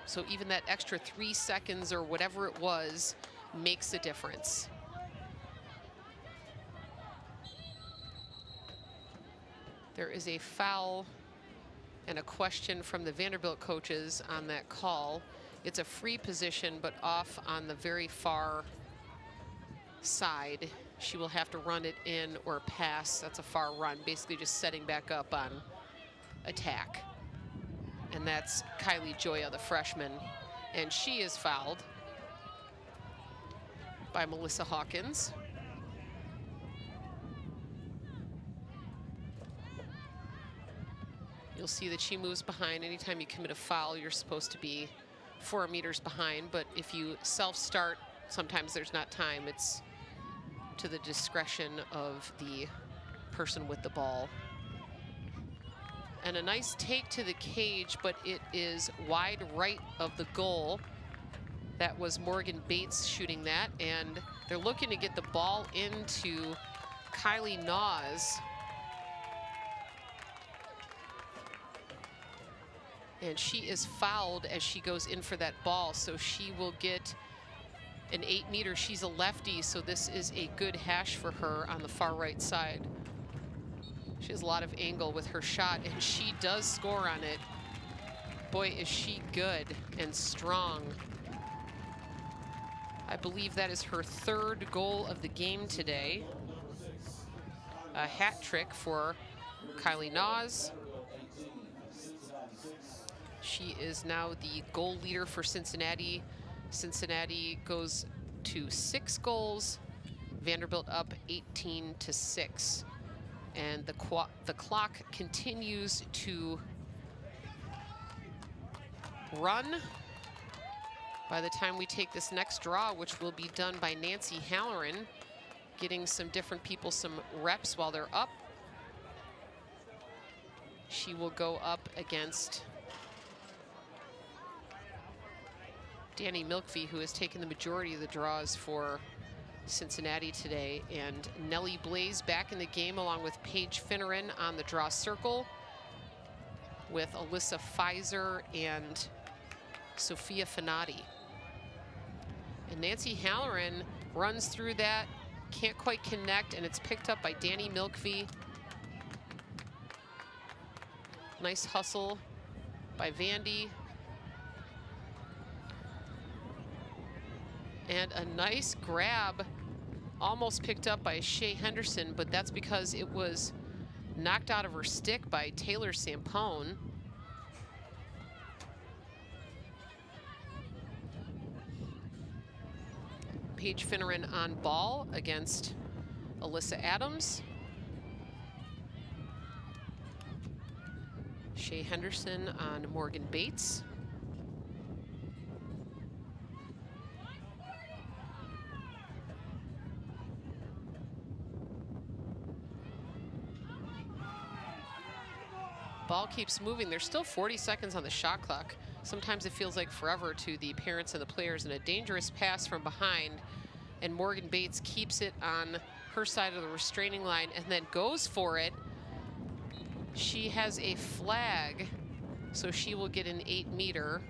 So even that extra 3 seconds or whatever it was makes a difference. There is a foul and a question from the Vanderbilt coaches on that call. It's a free position, but off on the very far side. She will have to run it in or pass. That's a far run, basically just setting back up on attack. And that's Kylie Joya, the freshman. And she is fouled by Melissa Hawkins. You'll see that she moves behind. Anytime you commit a foul, you're supposed to be 4 meters behind, but if you self-start, sometimes there's not time. It's to the discretion of the person with the ball. And a nice take to the cage, but it is wide right of the goal. That was Morgan Bates shooting that, and they're looking to get the ball into Kylie Naws. And she is fouled as she goes in for that ball, so she will get an 8-meter. She's a lefty, so this is a good hash for her on the far right side. She has a lot of angle with her shot, and she does score on it. Boy, is she good and strong. I believe that is her 3rd goal of the game today. A hat trick for Kylie Naws. She is now the goal leader for Cincinnati. Cincinnati goes to 6 goals. Vanderbilt up 18-6. And the clock continues to run. By the time we take this next draw, which will be done by Nancy Halloran, getting some different people some reps while they're up. She will go up against Danny Milkvey, who has taken the majority of the draws for Cincinnati today, and Nellie Blaze back in the game along with Paige Finneran on the draw circle with Alyssa Pfizer and Sophia Finati. And Nancy Halloran runs through that, can't quite connect, and it's picked up by Danny Milkvey. Nice hustle by Vandy. And a nice grab, almost picked up by Shea Henderson, but that's because it was knocked out of her stick by Taylor Sampone. Paige Finneran on ball against Alyssa Adams. Shea Henderson on Morgan Bates. Ball keeps moving. There's still 40 seconds on the shot clock. Sometimes it feels like forever to the parents and the players, and a dangerous pass from behind. And Morgan Bates keeps it on her side of the restraining line and then goes for it. She has a flag, so she will get an 8-meter.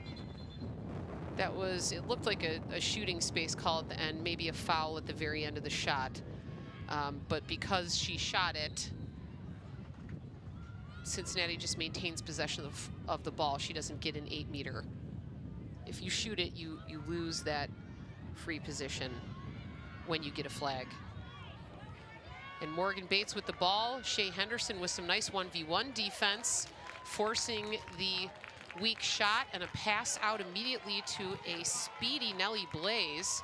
That was, it looked like a shooting space call at the end, maybe a foul at the very end of the shot. But because she shot it, Cincinnati just maintains possession of the ball. She doesn't get an 8-meter. If you shoot it, you lose that free position when you get a flag. And Morgan Bates with the ball. Shea Henderson with some nice 1v1 defense, forcing the weak shot, and a pass out immediately to a speedy Nellie Blaze.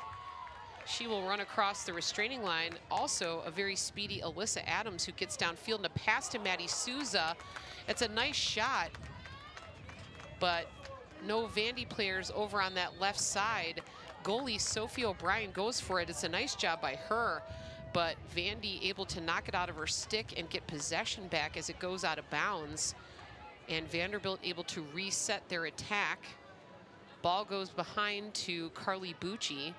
She will run across the restraining line. Also a very speedy Alyssa Adams, who gets downfield, and a pass to Maddie Souza. It's a nice shot, but no Vandy players over on that left side. Goalie Sophie O'Brien goes for it. It's a nice job by her, but Vandy able to knock it out of her stick and get possession back as it goes out of bounds. And Vanderbilt able to reset their attack. Ball goes behind to Carly Bucci.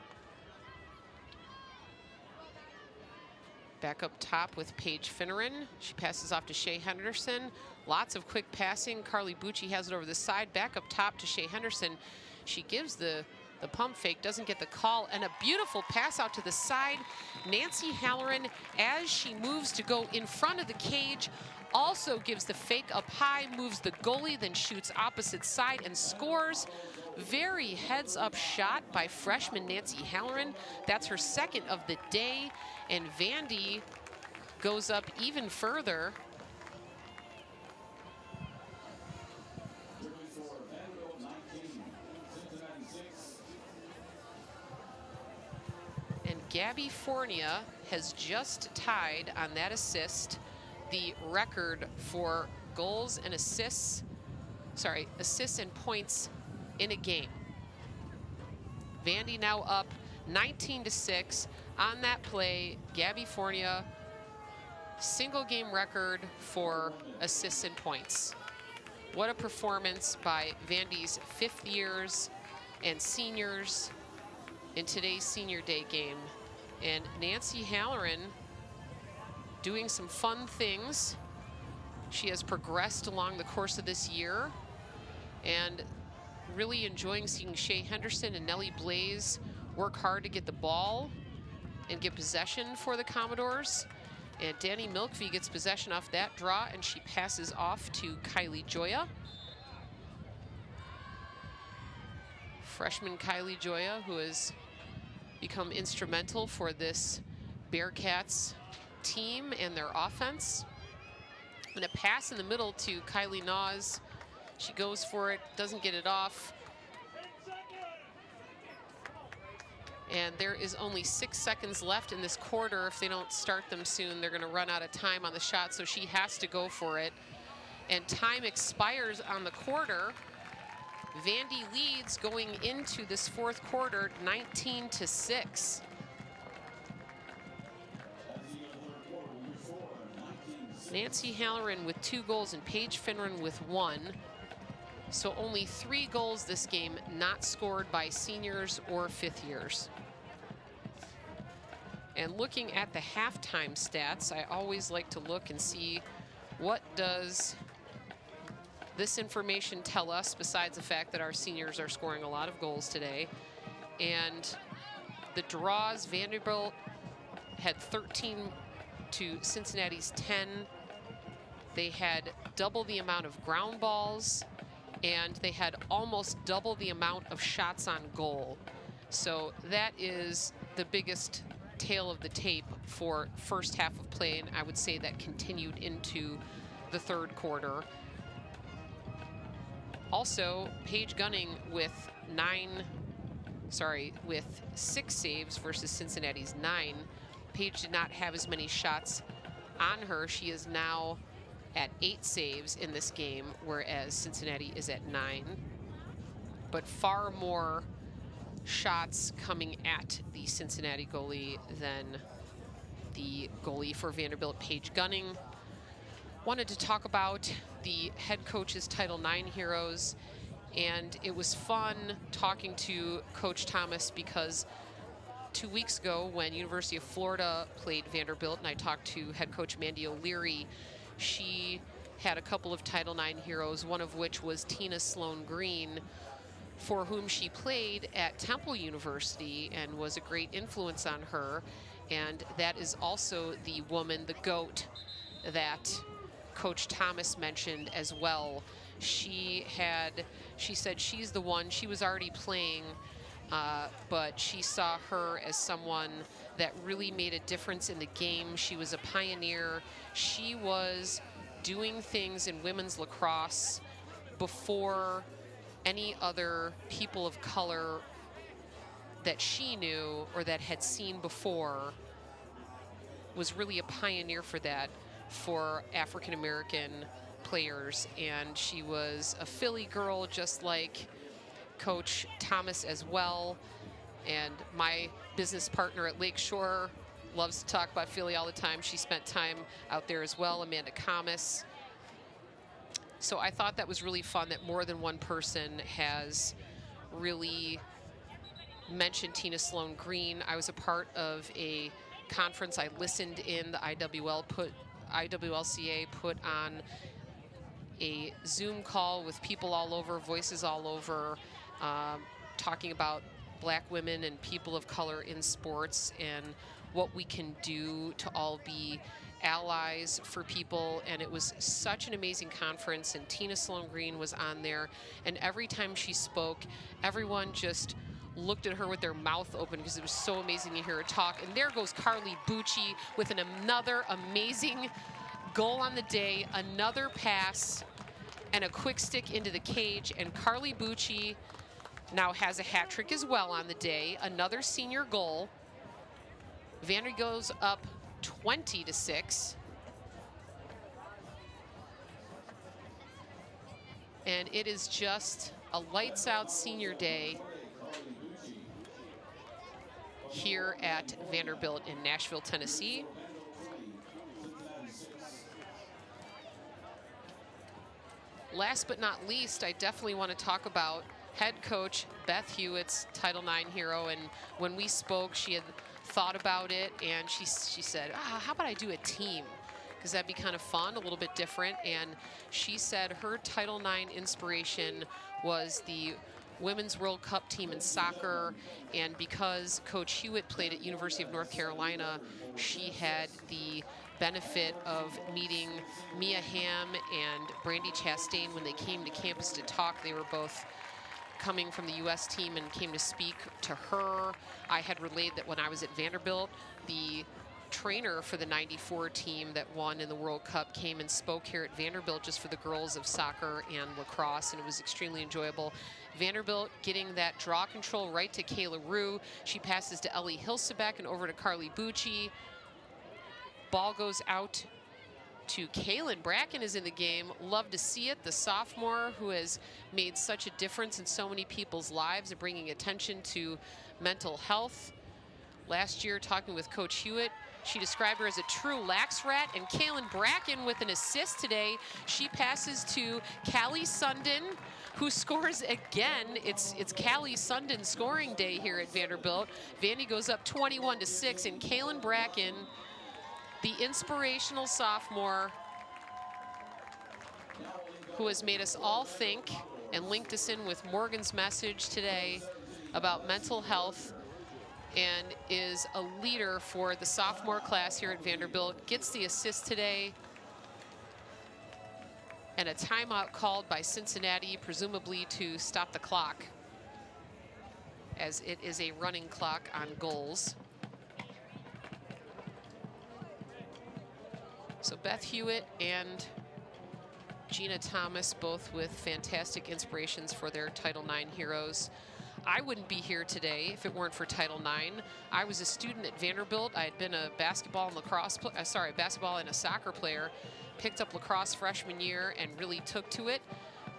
Back up top with Paige Finneran. She passes off to Shea Henderson. Lots of quick passing. Carly Bucci has it over the side. Back up top to Shea Henderson. She gives the pump fake, doesn't get the call, and a beautiful pass out to the side. Nancy Halloran, as she moves to go in front of the cage, also gives the fake up high, moves the goalie, then shoots opposite side and scores. Very heads-up shot by freshman Nancy Halloran. That's her second of the day, and Vandy goes up even further. And Gabby Fournier has just tied on that assist the record for goals and assists, assists and points in a game. Vandy now up 19-6 on that play. Gabby Fournier, single game record for assists and points. What a performance by Vandy's fifth years and seniors in today's senior day game. And Nancy Halloran doing some fun things. She has progressed along the course of this year, and really enjoying seeing Shea Henderson and Nellie Blaze work hard to get the ball and get possession for the Commodores. And Danny Milkvey gets possession off that draw, and she passes off to Kylie Joya. Freshman Kylie Joya, who has become instrumental for this Bearcats team and their offense. And a pass in the middle to Kylie Naws. She goes for it, doesn't get it off. And there is only 6 seconds left in this quarter. If they don't start them soon, they're gonna run out of time on the shot, so she has to go for it. And time expires on the quarter. Vandy leads going into this fourth quarter, 19-6. Nancy Halloran with 2 goals and Paige Finneran with 1. So only 3 goals this game, not scored by seniors or 5th years. And looking at the halftime stats, I always like to look and see what does this information tell us besides the fact that our seniors are scoring a lot of goals today. And the draws, Vanderbilt had 13 to Cincinnati's 10. They had double the amount of ground balls, and they had almost double the amount of shots on goal. So that is the biggest tail of the tape for first half of play, and I would say that continued into the 3rd quarter. Also, Paige Gunning with 6 saves versus Cincinnati's 9. Paige did not have as many shots on her. She is now at 8 saves in this game, whereas Cincinnati is at 9. But far more shots coming at the Cincinnati goalie than the goalie for Vanderbilt, Paige Gunning. Wanted to talk about the head coach's Title IX heroes, and it was fun talking to Coach Thomas because 2 weeks ago when University of Florida played Vanderbilt and I talked to head coach Mandy O'Leary, she had a couple of Title IX heroes, one of which was Tina Sloan Green, for whom she played at Temple University and was a great influence on her. And that is also the woman, the GOAT, that Coach Thomas mentioned as well. She said she's the one, she was already playing, but she saw her as someone that really made a difference in the game. She was a pioneer. She was doing things in women's lacrosse before any other people of color that she knew or that had seen before, was really a pioneer for that for African American players. And she was a Philly girl, just like Coach Thomas as well. And my business partner at Lakeshore loves to talk about Philly all the time. She spent time out there as well, Amanda Comas. So I thought that was really fun that more than one person has really mentioned Tina Sloan Green. I was a part of a conference I listened in. The IWLCA put on a Zoom call with people all over, voices all over, talking about Black women and people of color in sports and what we can do to all be allies for people. And it was such an amazing conference, and Tina Sloan Green was on there, and every time she spoke, everyone just looked at her with their mouth open because it was so amazing to hear her talk. And there goes Carly Bucci with another amazing goal on the day, another pass and a quick stick into the cage. And Carly Bucci now has a hat trick as well on the day, another senior goal. Vander goes up 20-6. And it is just a lights out senior day here at Vanderbilt in Nashville, Tennessee. Last but not least, I definitely want to talk about head coach Beth Hewitt's Title IX hero. And when we spoke, she had thought about it, and she said, how about I do a team? Because that'd be kind of fun, a little bit different. And she said her Title IX inspiration was the Women's World Cup team in soccer. And because Coach Hewitt played at University of North Carolina, she had the benefit of meeting Mia Hamm and Brandy Chastain when they came to campus to talk. They were both coming from the U.S. team and came to speak to her. I had relayed that when I was at Vanderbilt, the trainer for the '94 team that won in the World Cup came and spoke here at Vanderbilt just for the girls of soccer and lacrosse, and it was extremely enjoyable. Vanderbilt getting that draw control right to Kayla Rue. She passes to Ellie Hilsebeck and over to Carly Bucci. Ball goes out to Kaylin Bracken is in the game. Love to see it. The sophomore who has made such a difference in so many people's lives and bringing attention to mental health. Last year, talking with Coach Hewitt, She described her as a true lax rat, and Kaylin Bracken with an assist today. She passes to Callie Sundin, who scores again. It's Callie Sundin scoring day here at Vanderbilt. Vandy goes up 21-6, and Kaylin Bracken, the inspirational sophomore who has made us all think and linked us in with Morgan's message today about mental health, and is a leader for the sophomore class here at Vanderbilt, gets the assist today. And a timeout called by Cincinnati, presumably to stop the clock, as it is a running clock on goals. So Beth Hewitt and Gina Thomas, both with fantastic inspirations for their Title IX heroes. I wouldn't be here today if it weren't for Title IX. I was a student at Vanderbilt. I had been a basketball and basketball and a soccer player. Picked up lacrosse freshman year and really took to it.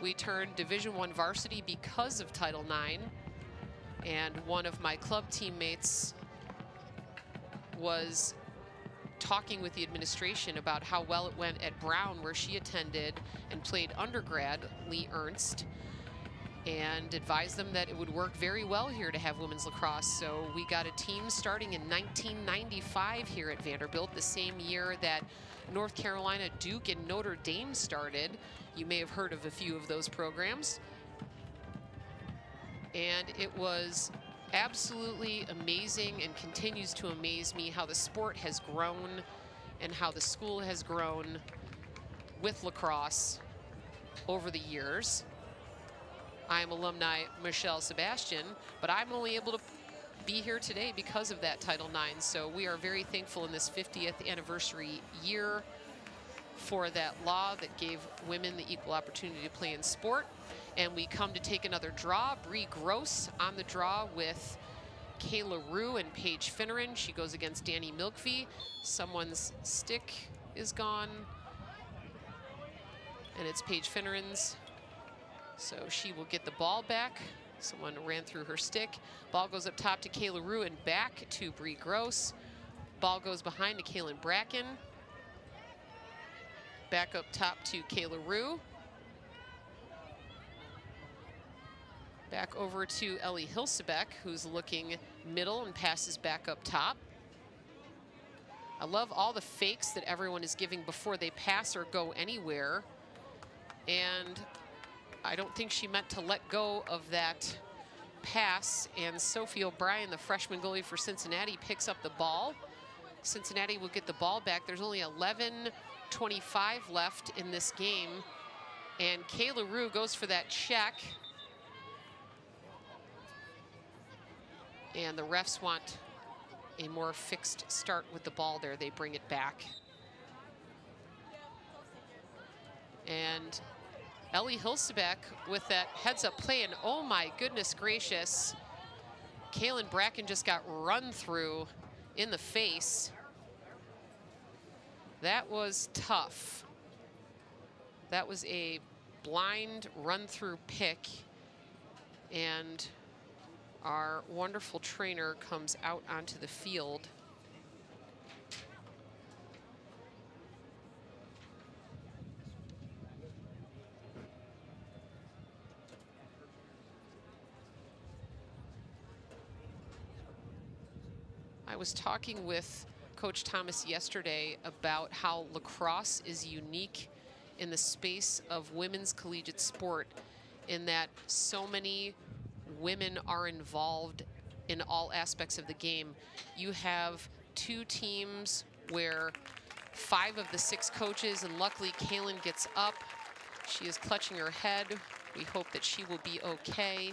We turned Division I varsity because of Title IX. And one of my club teammates was talking with the administration about how well it went at Brown, where she attended and played undergrad, Lee Ernst, and advised them that it would work very well here to have women's lacrosse. So we got a team starting in 1995 here at Vanderbilt, the same year that North Carolina, Duke, and Notre Dame started. You may have heard of a few of those programs. And it was absolutely amazing and continues to amaze me how the sport has grown and how the school has grown with lacrosse over the years. I am alumni Michelle Sebastian, but I'm only able to be here today because of that Title IX. So we are very thankful in this 50th anniversary year for that law that gave women the equal opportunity to play in sport. And we come to take another draw. Bree Gross on the draw with Kayla Rue and Paige Finneran. She goes against Danny Milkvey. Someone's stick is gone, and it's Paige Finneran's. So she will get the ball back. Someone ran through her stick. Ball goes up top to Kayla Rue and back to Bree Gross. Ball goes behind to Kaylin Bracken. Back up top to Kayla Rue. Back over to Ellie Hilsebeck, who's looking middle and passes back up top. I love all the fakes that everyone is giving before they pass or go anywhere. And I don't think she meant to let go of that pass. And Sophie O'Brien, the freshman goalie for Cincinnati, picks up the ball. Cincinnati will get the ball back. There's only 11:25 left in this game. And Kayla Rue goes for that check. And the refs want a more fixed start with the ball there. They bring it back. And Ellie Hilsebeck with that heads-up play, and oh my goodness gracious, Kaylin Bracken just got run through in the face. That was tough. That was a blind run-through pick, and our wonderful trainer comes out onto the field. I was talking with Coach Thomas yesterday about how lacrosse is unique in the space of women's collegiate sport, in that so many women are involved in all aspects of the game. You have two teams where 5 of the 6 coaches, and luckily Kaylin gets up. She is clutching her head. We hope that she will be okay.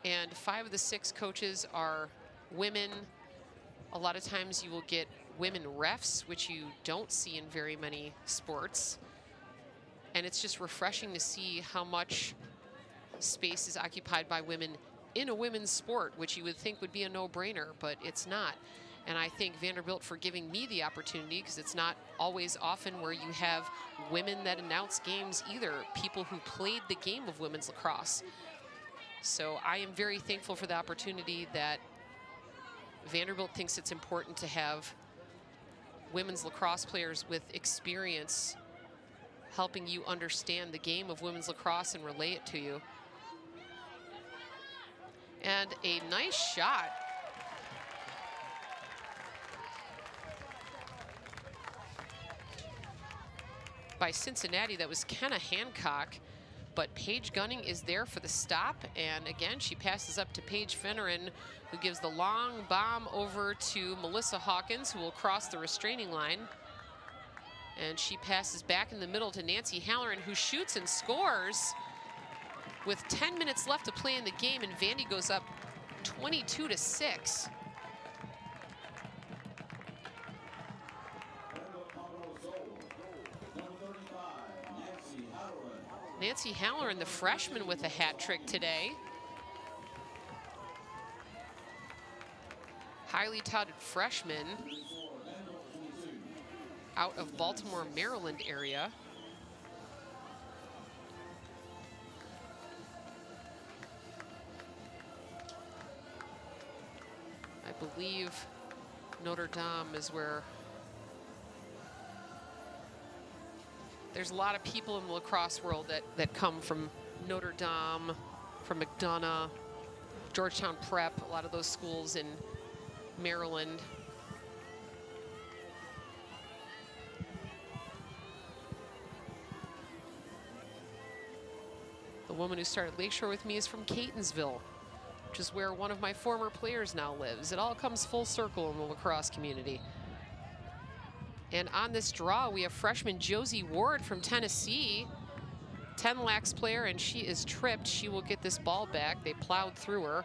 And 5 of the 6 coaches are women. A lot of times you will get women refs, which you don't see in very many sports. And it's just refreshing to see how much space is occupied by women in a women's sport, which you would think would be a no-brainer, but it's not. And I thank Vanderbilt for giving me the opportunity, because it's not always often where you have women that announce games either, people who played the game of women's lacrosse. So I am very thankful for the opportunity that Vanderbilt thinks it's important to have women's lacrosse players with experience helping you understand the game of women's lacrosse and relay it to you. And a nice shot. By Cincinnati, that was Kenna Hancock, but Paige Gunning is there for the stop, and again, she passes up to Paige Finneran, who gives the long bomb over to Melissa Hawkins, who will cross the restraining line. And she passes back in the middle to Nancy Halloran, who shoots and scores with 10 minutes left to play in the game, and Vandy goes up 22-6. Nancy Halloran, the freshman, with a hat trick today. Highly touted freshman out of Baltimore, Maryland area. I believe Notre Dame is where there's a lot of people in the lacrosse world that come from Notre Dame, from McDonough, Georgetown Prep, a lot of those schools in Maryland. The woman who started Lakeshore with me is from Catonsville, which is where one of my former players now lives. It all comes full circle in the lacrosse community. And on this draw, we have freshman Josie Ward from Tennessee, 10 lax player, and she is tripped. She will get this ball back. They plowed through her.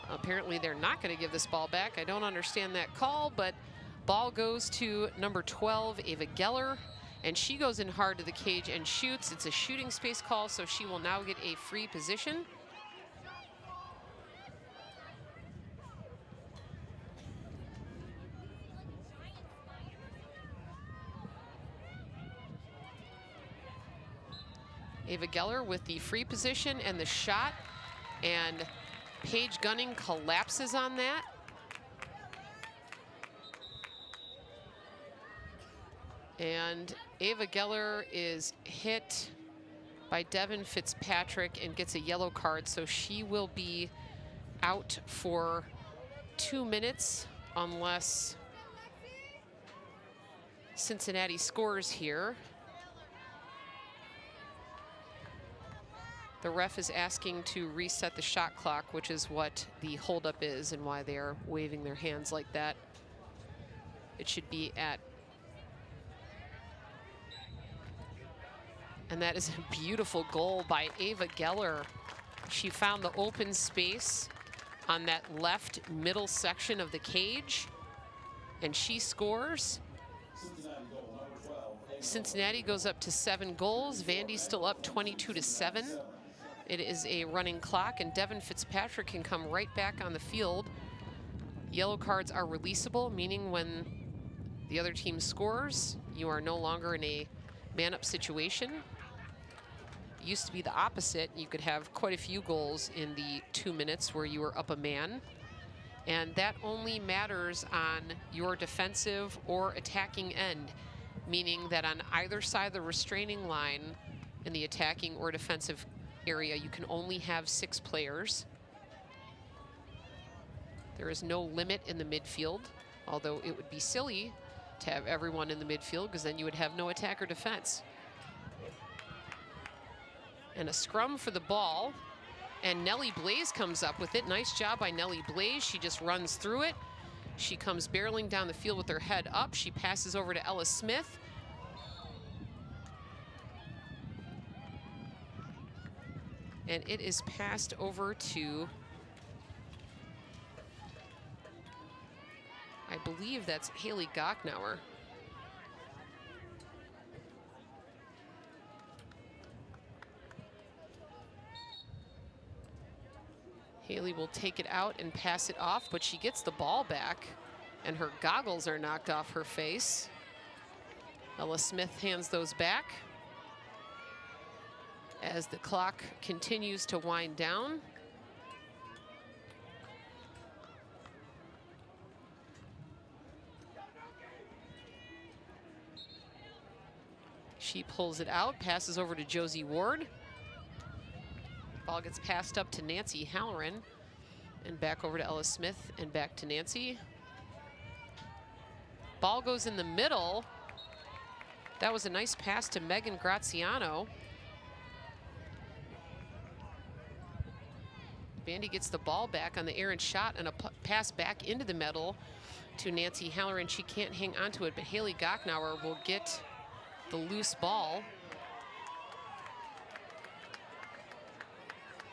Apparently, they're not going to give this ball back. I don't understand that call, but ball goes to number 12, Ava Geller, and she goes in hard to the cage and shoots. It's a shooting space call, so she will now get a free position. Ava Geller with the free position and the shot, and Paige Gunning collapses on that. And Ava Geller is hit by Devin Fitzpatrick and gets a yellow card, so she will be out for 2 minutes unless Cincinnati scores here. The ref is asking to reset the shot clock, which is what the holdup is and why they are waving their hands like that. It should be at, and that is a beautiful goal by Ava Geller. She found the open space on that left middle section of the cage, and she scores. Cincinnati goes up to 7 goals. Vandy's still up 22-7. It is a running clock, and Devin Fitzpatrick can come right back on the field. Yellow cards are releasable, meaning when the other team scores, you are no longer in a man-up situation. It used to be the opposite. You could have quite a few goals in the 2 minutes where you were up a man. And that only matters on your defensive or attacking end, meaning that on either side of the restraining line in the attacking or defensive area, you can only have 6 players. There is no limit in the midfield, although it would be silly to have everyone in the midfield because then you would have no attack or defense. And a scrum for the ball, and Nellie Blaze comes up with it. Nice job by Nellie Blaze. She just runs through it. She comes barreling down the field with her head up. She passes over to Ella Smith. And it is passed over to, I believe that's Haley Gocknauer. Haley will take it out and pass it off, but she gets the ball back, and her goggles are knocked off her face. Ella Smith hands those back as the clock continues to wind down. pulls it out, passes over to Josie Ward. Ball gets passed up to Nancy Halloran, and back over to Ella Smith, and back to Nancy. Ball goes in the middle. That was a nice pass to Megan Graziano. Vandy gets the ball back on the errant shot, and a pass back into the middle to Nancy Halloran. She can't hang on to it, but Haley Gochnauer will get the loose ball.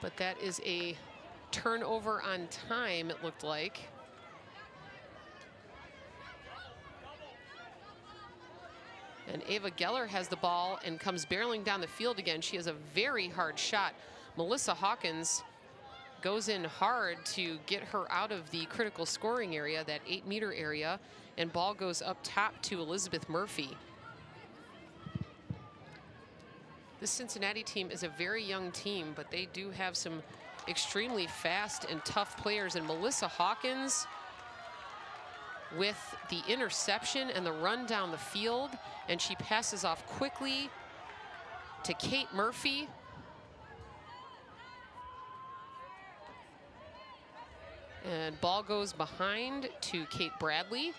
But that is a turnover on time, it looked like. And Ava Geller has the ball and comes barreling down the field again. She has a very hard shot. Melissa Hawkins goes in hard to get her out of the critical scoring area, that 8-meter area, and ball goes up top to Elizabeth Murphy. This Cincinnati team is a very young team, but they do have some extremely fast and tough players. And Melissa Hawkins with the interception and the run down the field, and she passes off quickly to Kate Murphy. And ball goes behind to Kate Bradley.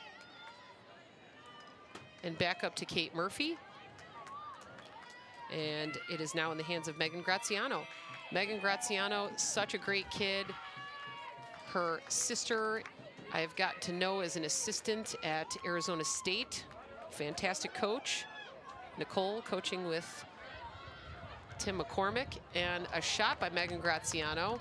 And back up to Kate Murphy. And it is now in the hands of Megan Graziano. Megan Graziano, such a great kid. Her sister, I've got to know as an assistant at Arizona State. Fantastic coach. Nicole coaching with Tim McCormick. And a shot by Megan Graziano.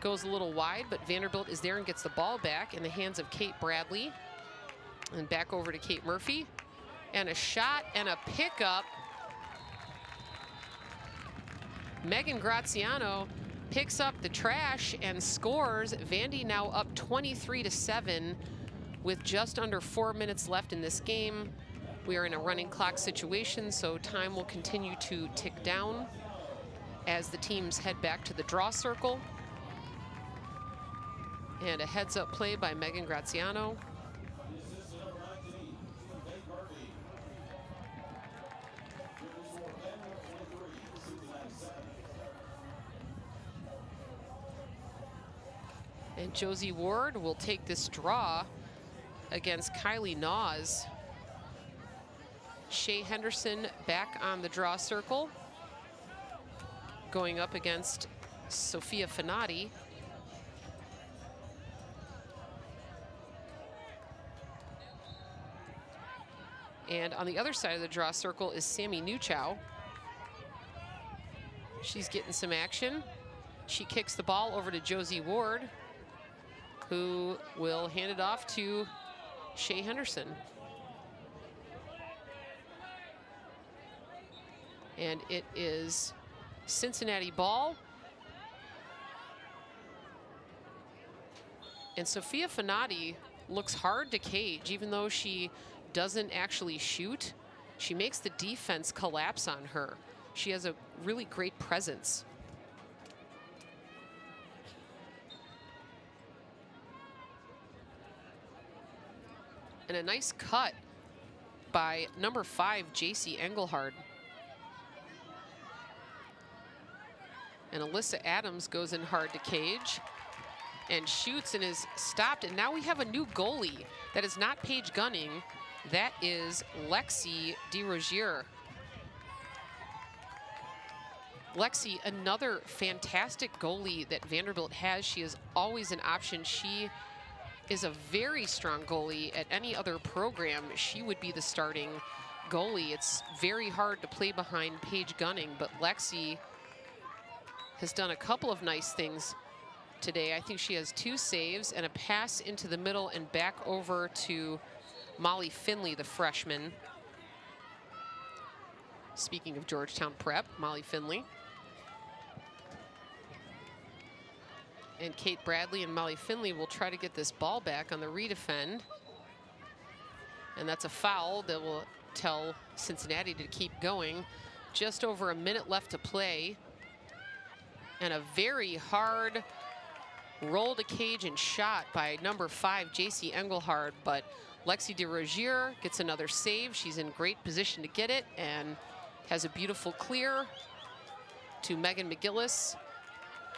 Goes a little wide, but Vanderbilt is there and gets the ball back in the hands of Kate Bradley. And back over to Kate Murphy. And a shot and a pickup. Megan Graziano picks up the trash and scores. Vandy now up 23-7 with just under 4 minutes left in this game. We are in a running clock situation, so time will continue to tick down as the teams head back to the draw circle. And a heads-up play by Megan Graziano. And Josie Ward will take this draw against Kylie Naws. Shea Henderson back on the draw circle, going up against Sophia Finati. And on the other side of the draw circle is Sammy Newchow. She's getting some action. She kicks the ball over to Josie Ward, who will hand it off to Shea Henderson. And it is Cincinnati ball. And Sophia Finati looks hard to cage, even though she doesn't actually shoot. She makes the defense collapse on her. She has a really great presence. And a nice cut by number 5, JC Engelhard. And Alyssa Adams goes in hard to cage and shoots and is stopped. And now we have a new goalie. That is not Paige Gunning. That is Lexi DeRozier. Lexi, another fantastic goalie that Vanderbilt has. She is always an option. She is a very strong goalie. At any other program, she would be the starting goalie. It's very hard to play behind Paige Gunning, but Lexi has done a couple of nice things today. I think she has 2 saves and a pass into the middle and back over to Molly Finley, the freshman. Speaking of Georgetown Prep, Molly Finley. And Kate Bradley and Molly Finley will try to get this ball back on the redefend. And that's a foul that will tell Cincinnati to keep going. Just over a minute left to play. And a very hard roll to cage and shot by number 5, JC Engelhard, but Lexi DeRozier gets another save. She's in great position to get it and has a beautiful clear to Megan McGillis.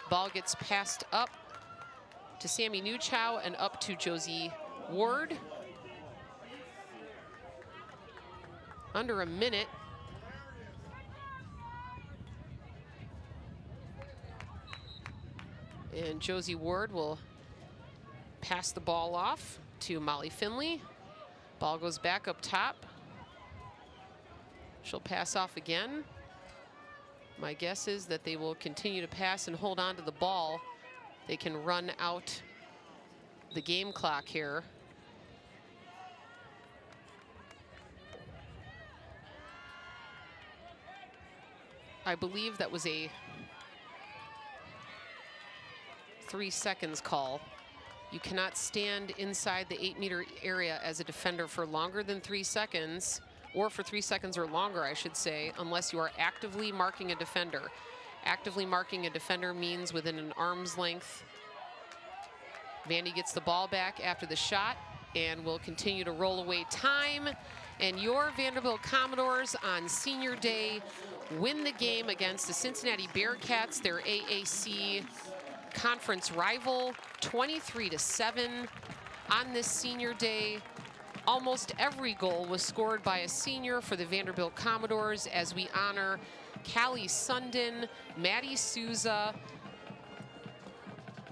Ball gets passed up to Sammy Newchow and up to Josie Ward. Under a minute. And Josie Ward will pass the ball off to Molly Finley. Ball goes back up top. She'll pass off again. My guess is that they will continue to pass and hold on to the ball. They can run out the game clock here. I believe that was a 3 seconds call. You cannot stand inside the 8-meter area as a defender for longer than 3 seconds, or for 3 seconds or longer, I should say, unless you are actively marking a defender. Actively marking a defender means within an arm's length. Vandy gets the ball back after the shot and will continue to roll away time. And your Vanderbilt Commodores on senior day win the game against the Cincinnati Bearcats, their AAC conference rival, 23-7 on this senior day. Almost every goal was scored by a senior for the Vanderbilt Commodores as we honor Callie Sundin, Maddie Souza,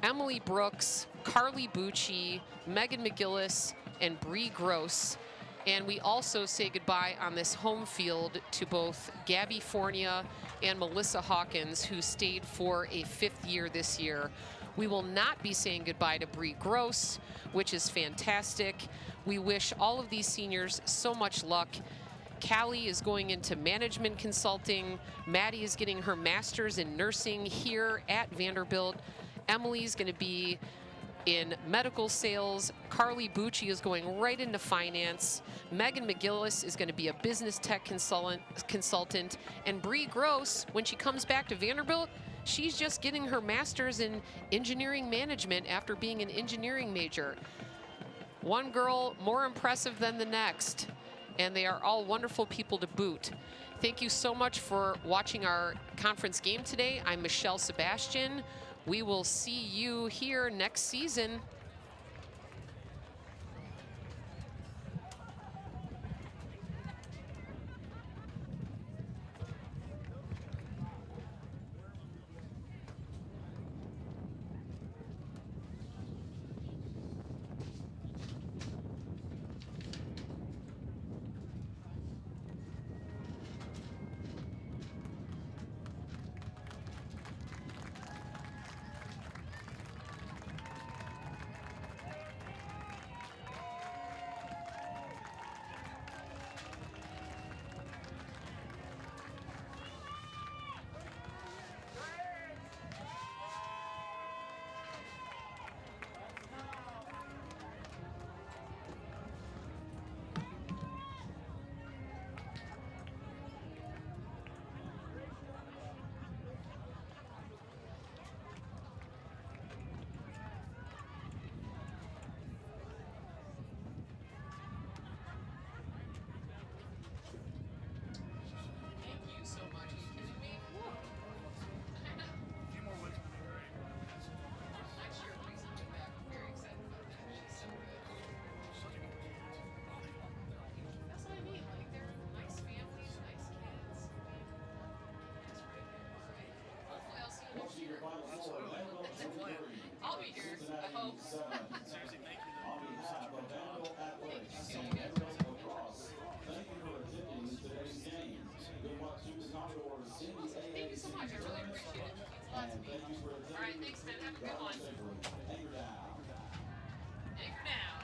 Emily Brooks, Carly Bucci, Megan McGillis, and Bree Gross. And we also say goodbye on this home field to both Gabby Fornia and Melissa Hawkins, who stayed for a 5th year this year. We will not be saying goodbye to Bree Gross, which is fantastic. We wish all of these seniors so much luck. Callie is going into management consulting. Maddie is getting her master's in nursing here at Vanderbilt. Emily's going to be in medical sales. Carly Bucci is going right into finance. Megan McGillis is going to be a business tech consultant. And Bree Gross, when she comes back to Vanderbilt, she's just getting her master's in engineering management after being an engineering major. One girl more impressive than the next, and they are all wonderful people to boot. Thank you so much for watching our conference game today. I'm Michelle Sebastian. We will see you here next season. I'll be here, I hope. On behalf of Vanderbilt Athletics and Vanderbilt Lacrosse, thank you for attending today's game. Good luck to the Commodores in the AAC. Thank you so much, I really appreciate it. It's a lot to me. Thank you for attending. All right, thanks, man. Have a good one. Anchor down. Anchor now.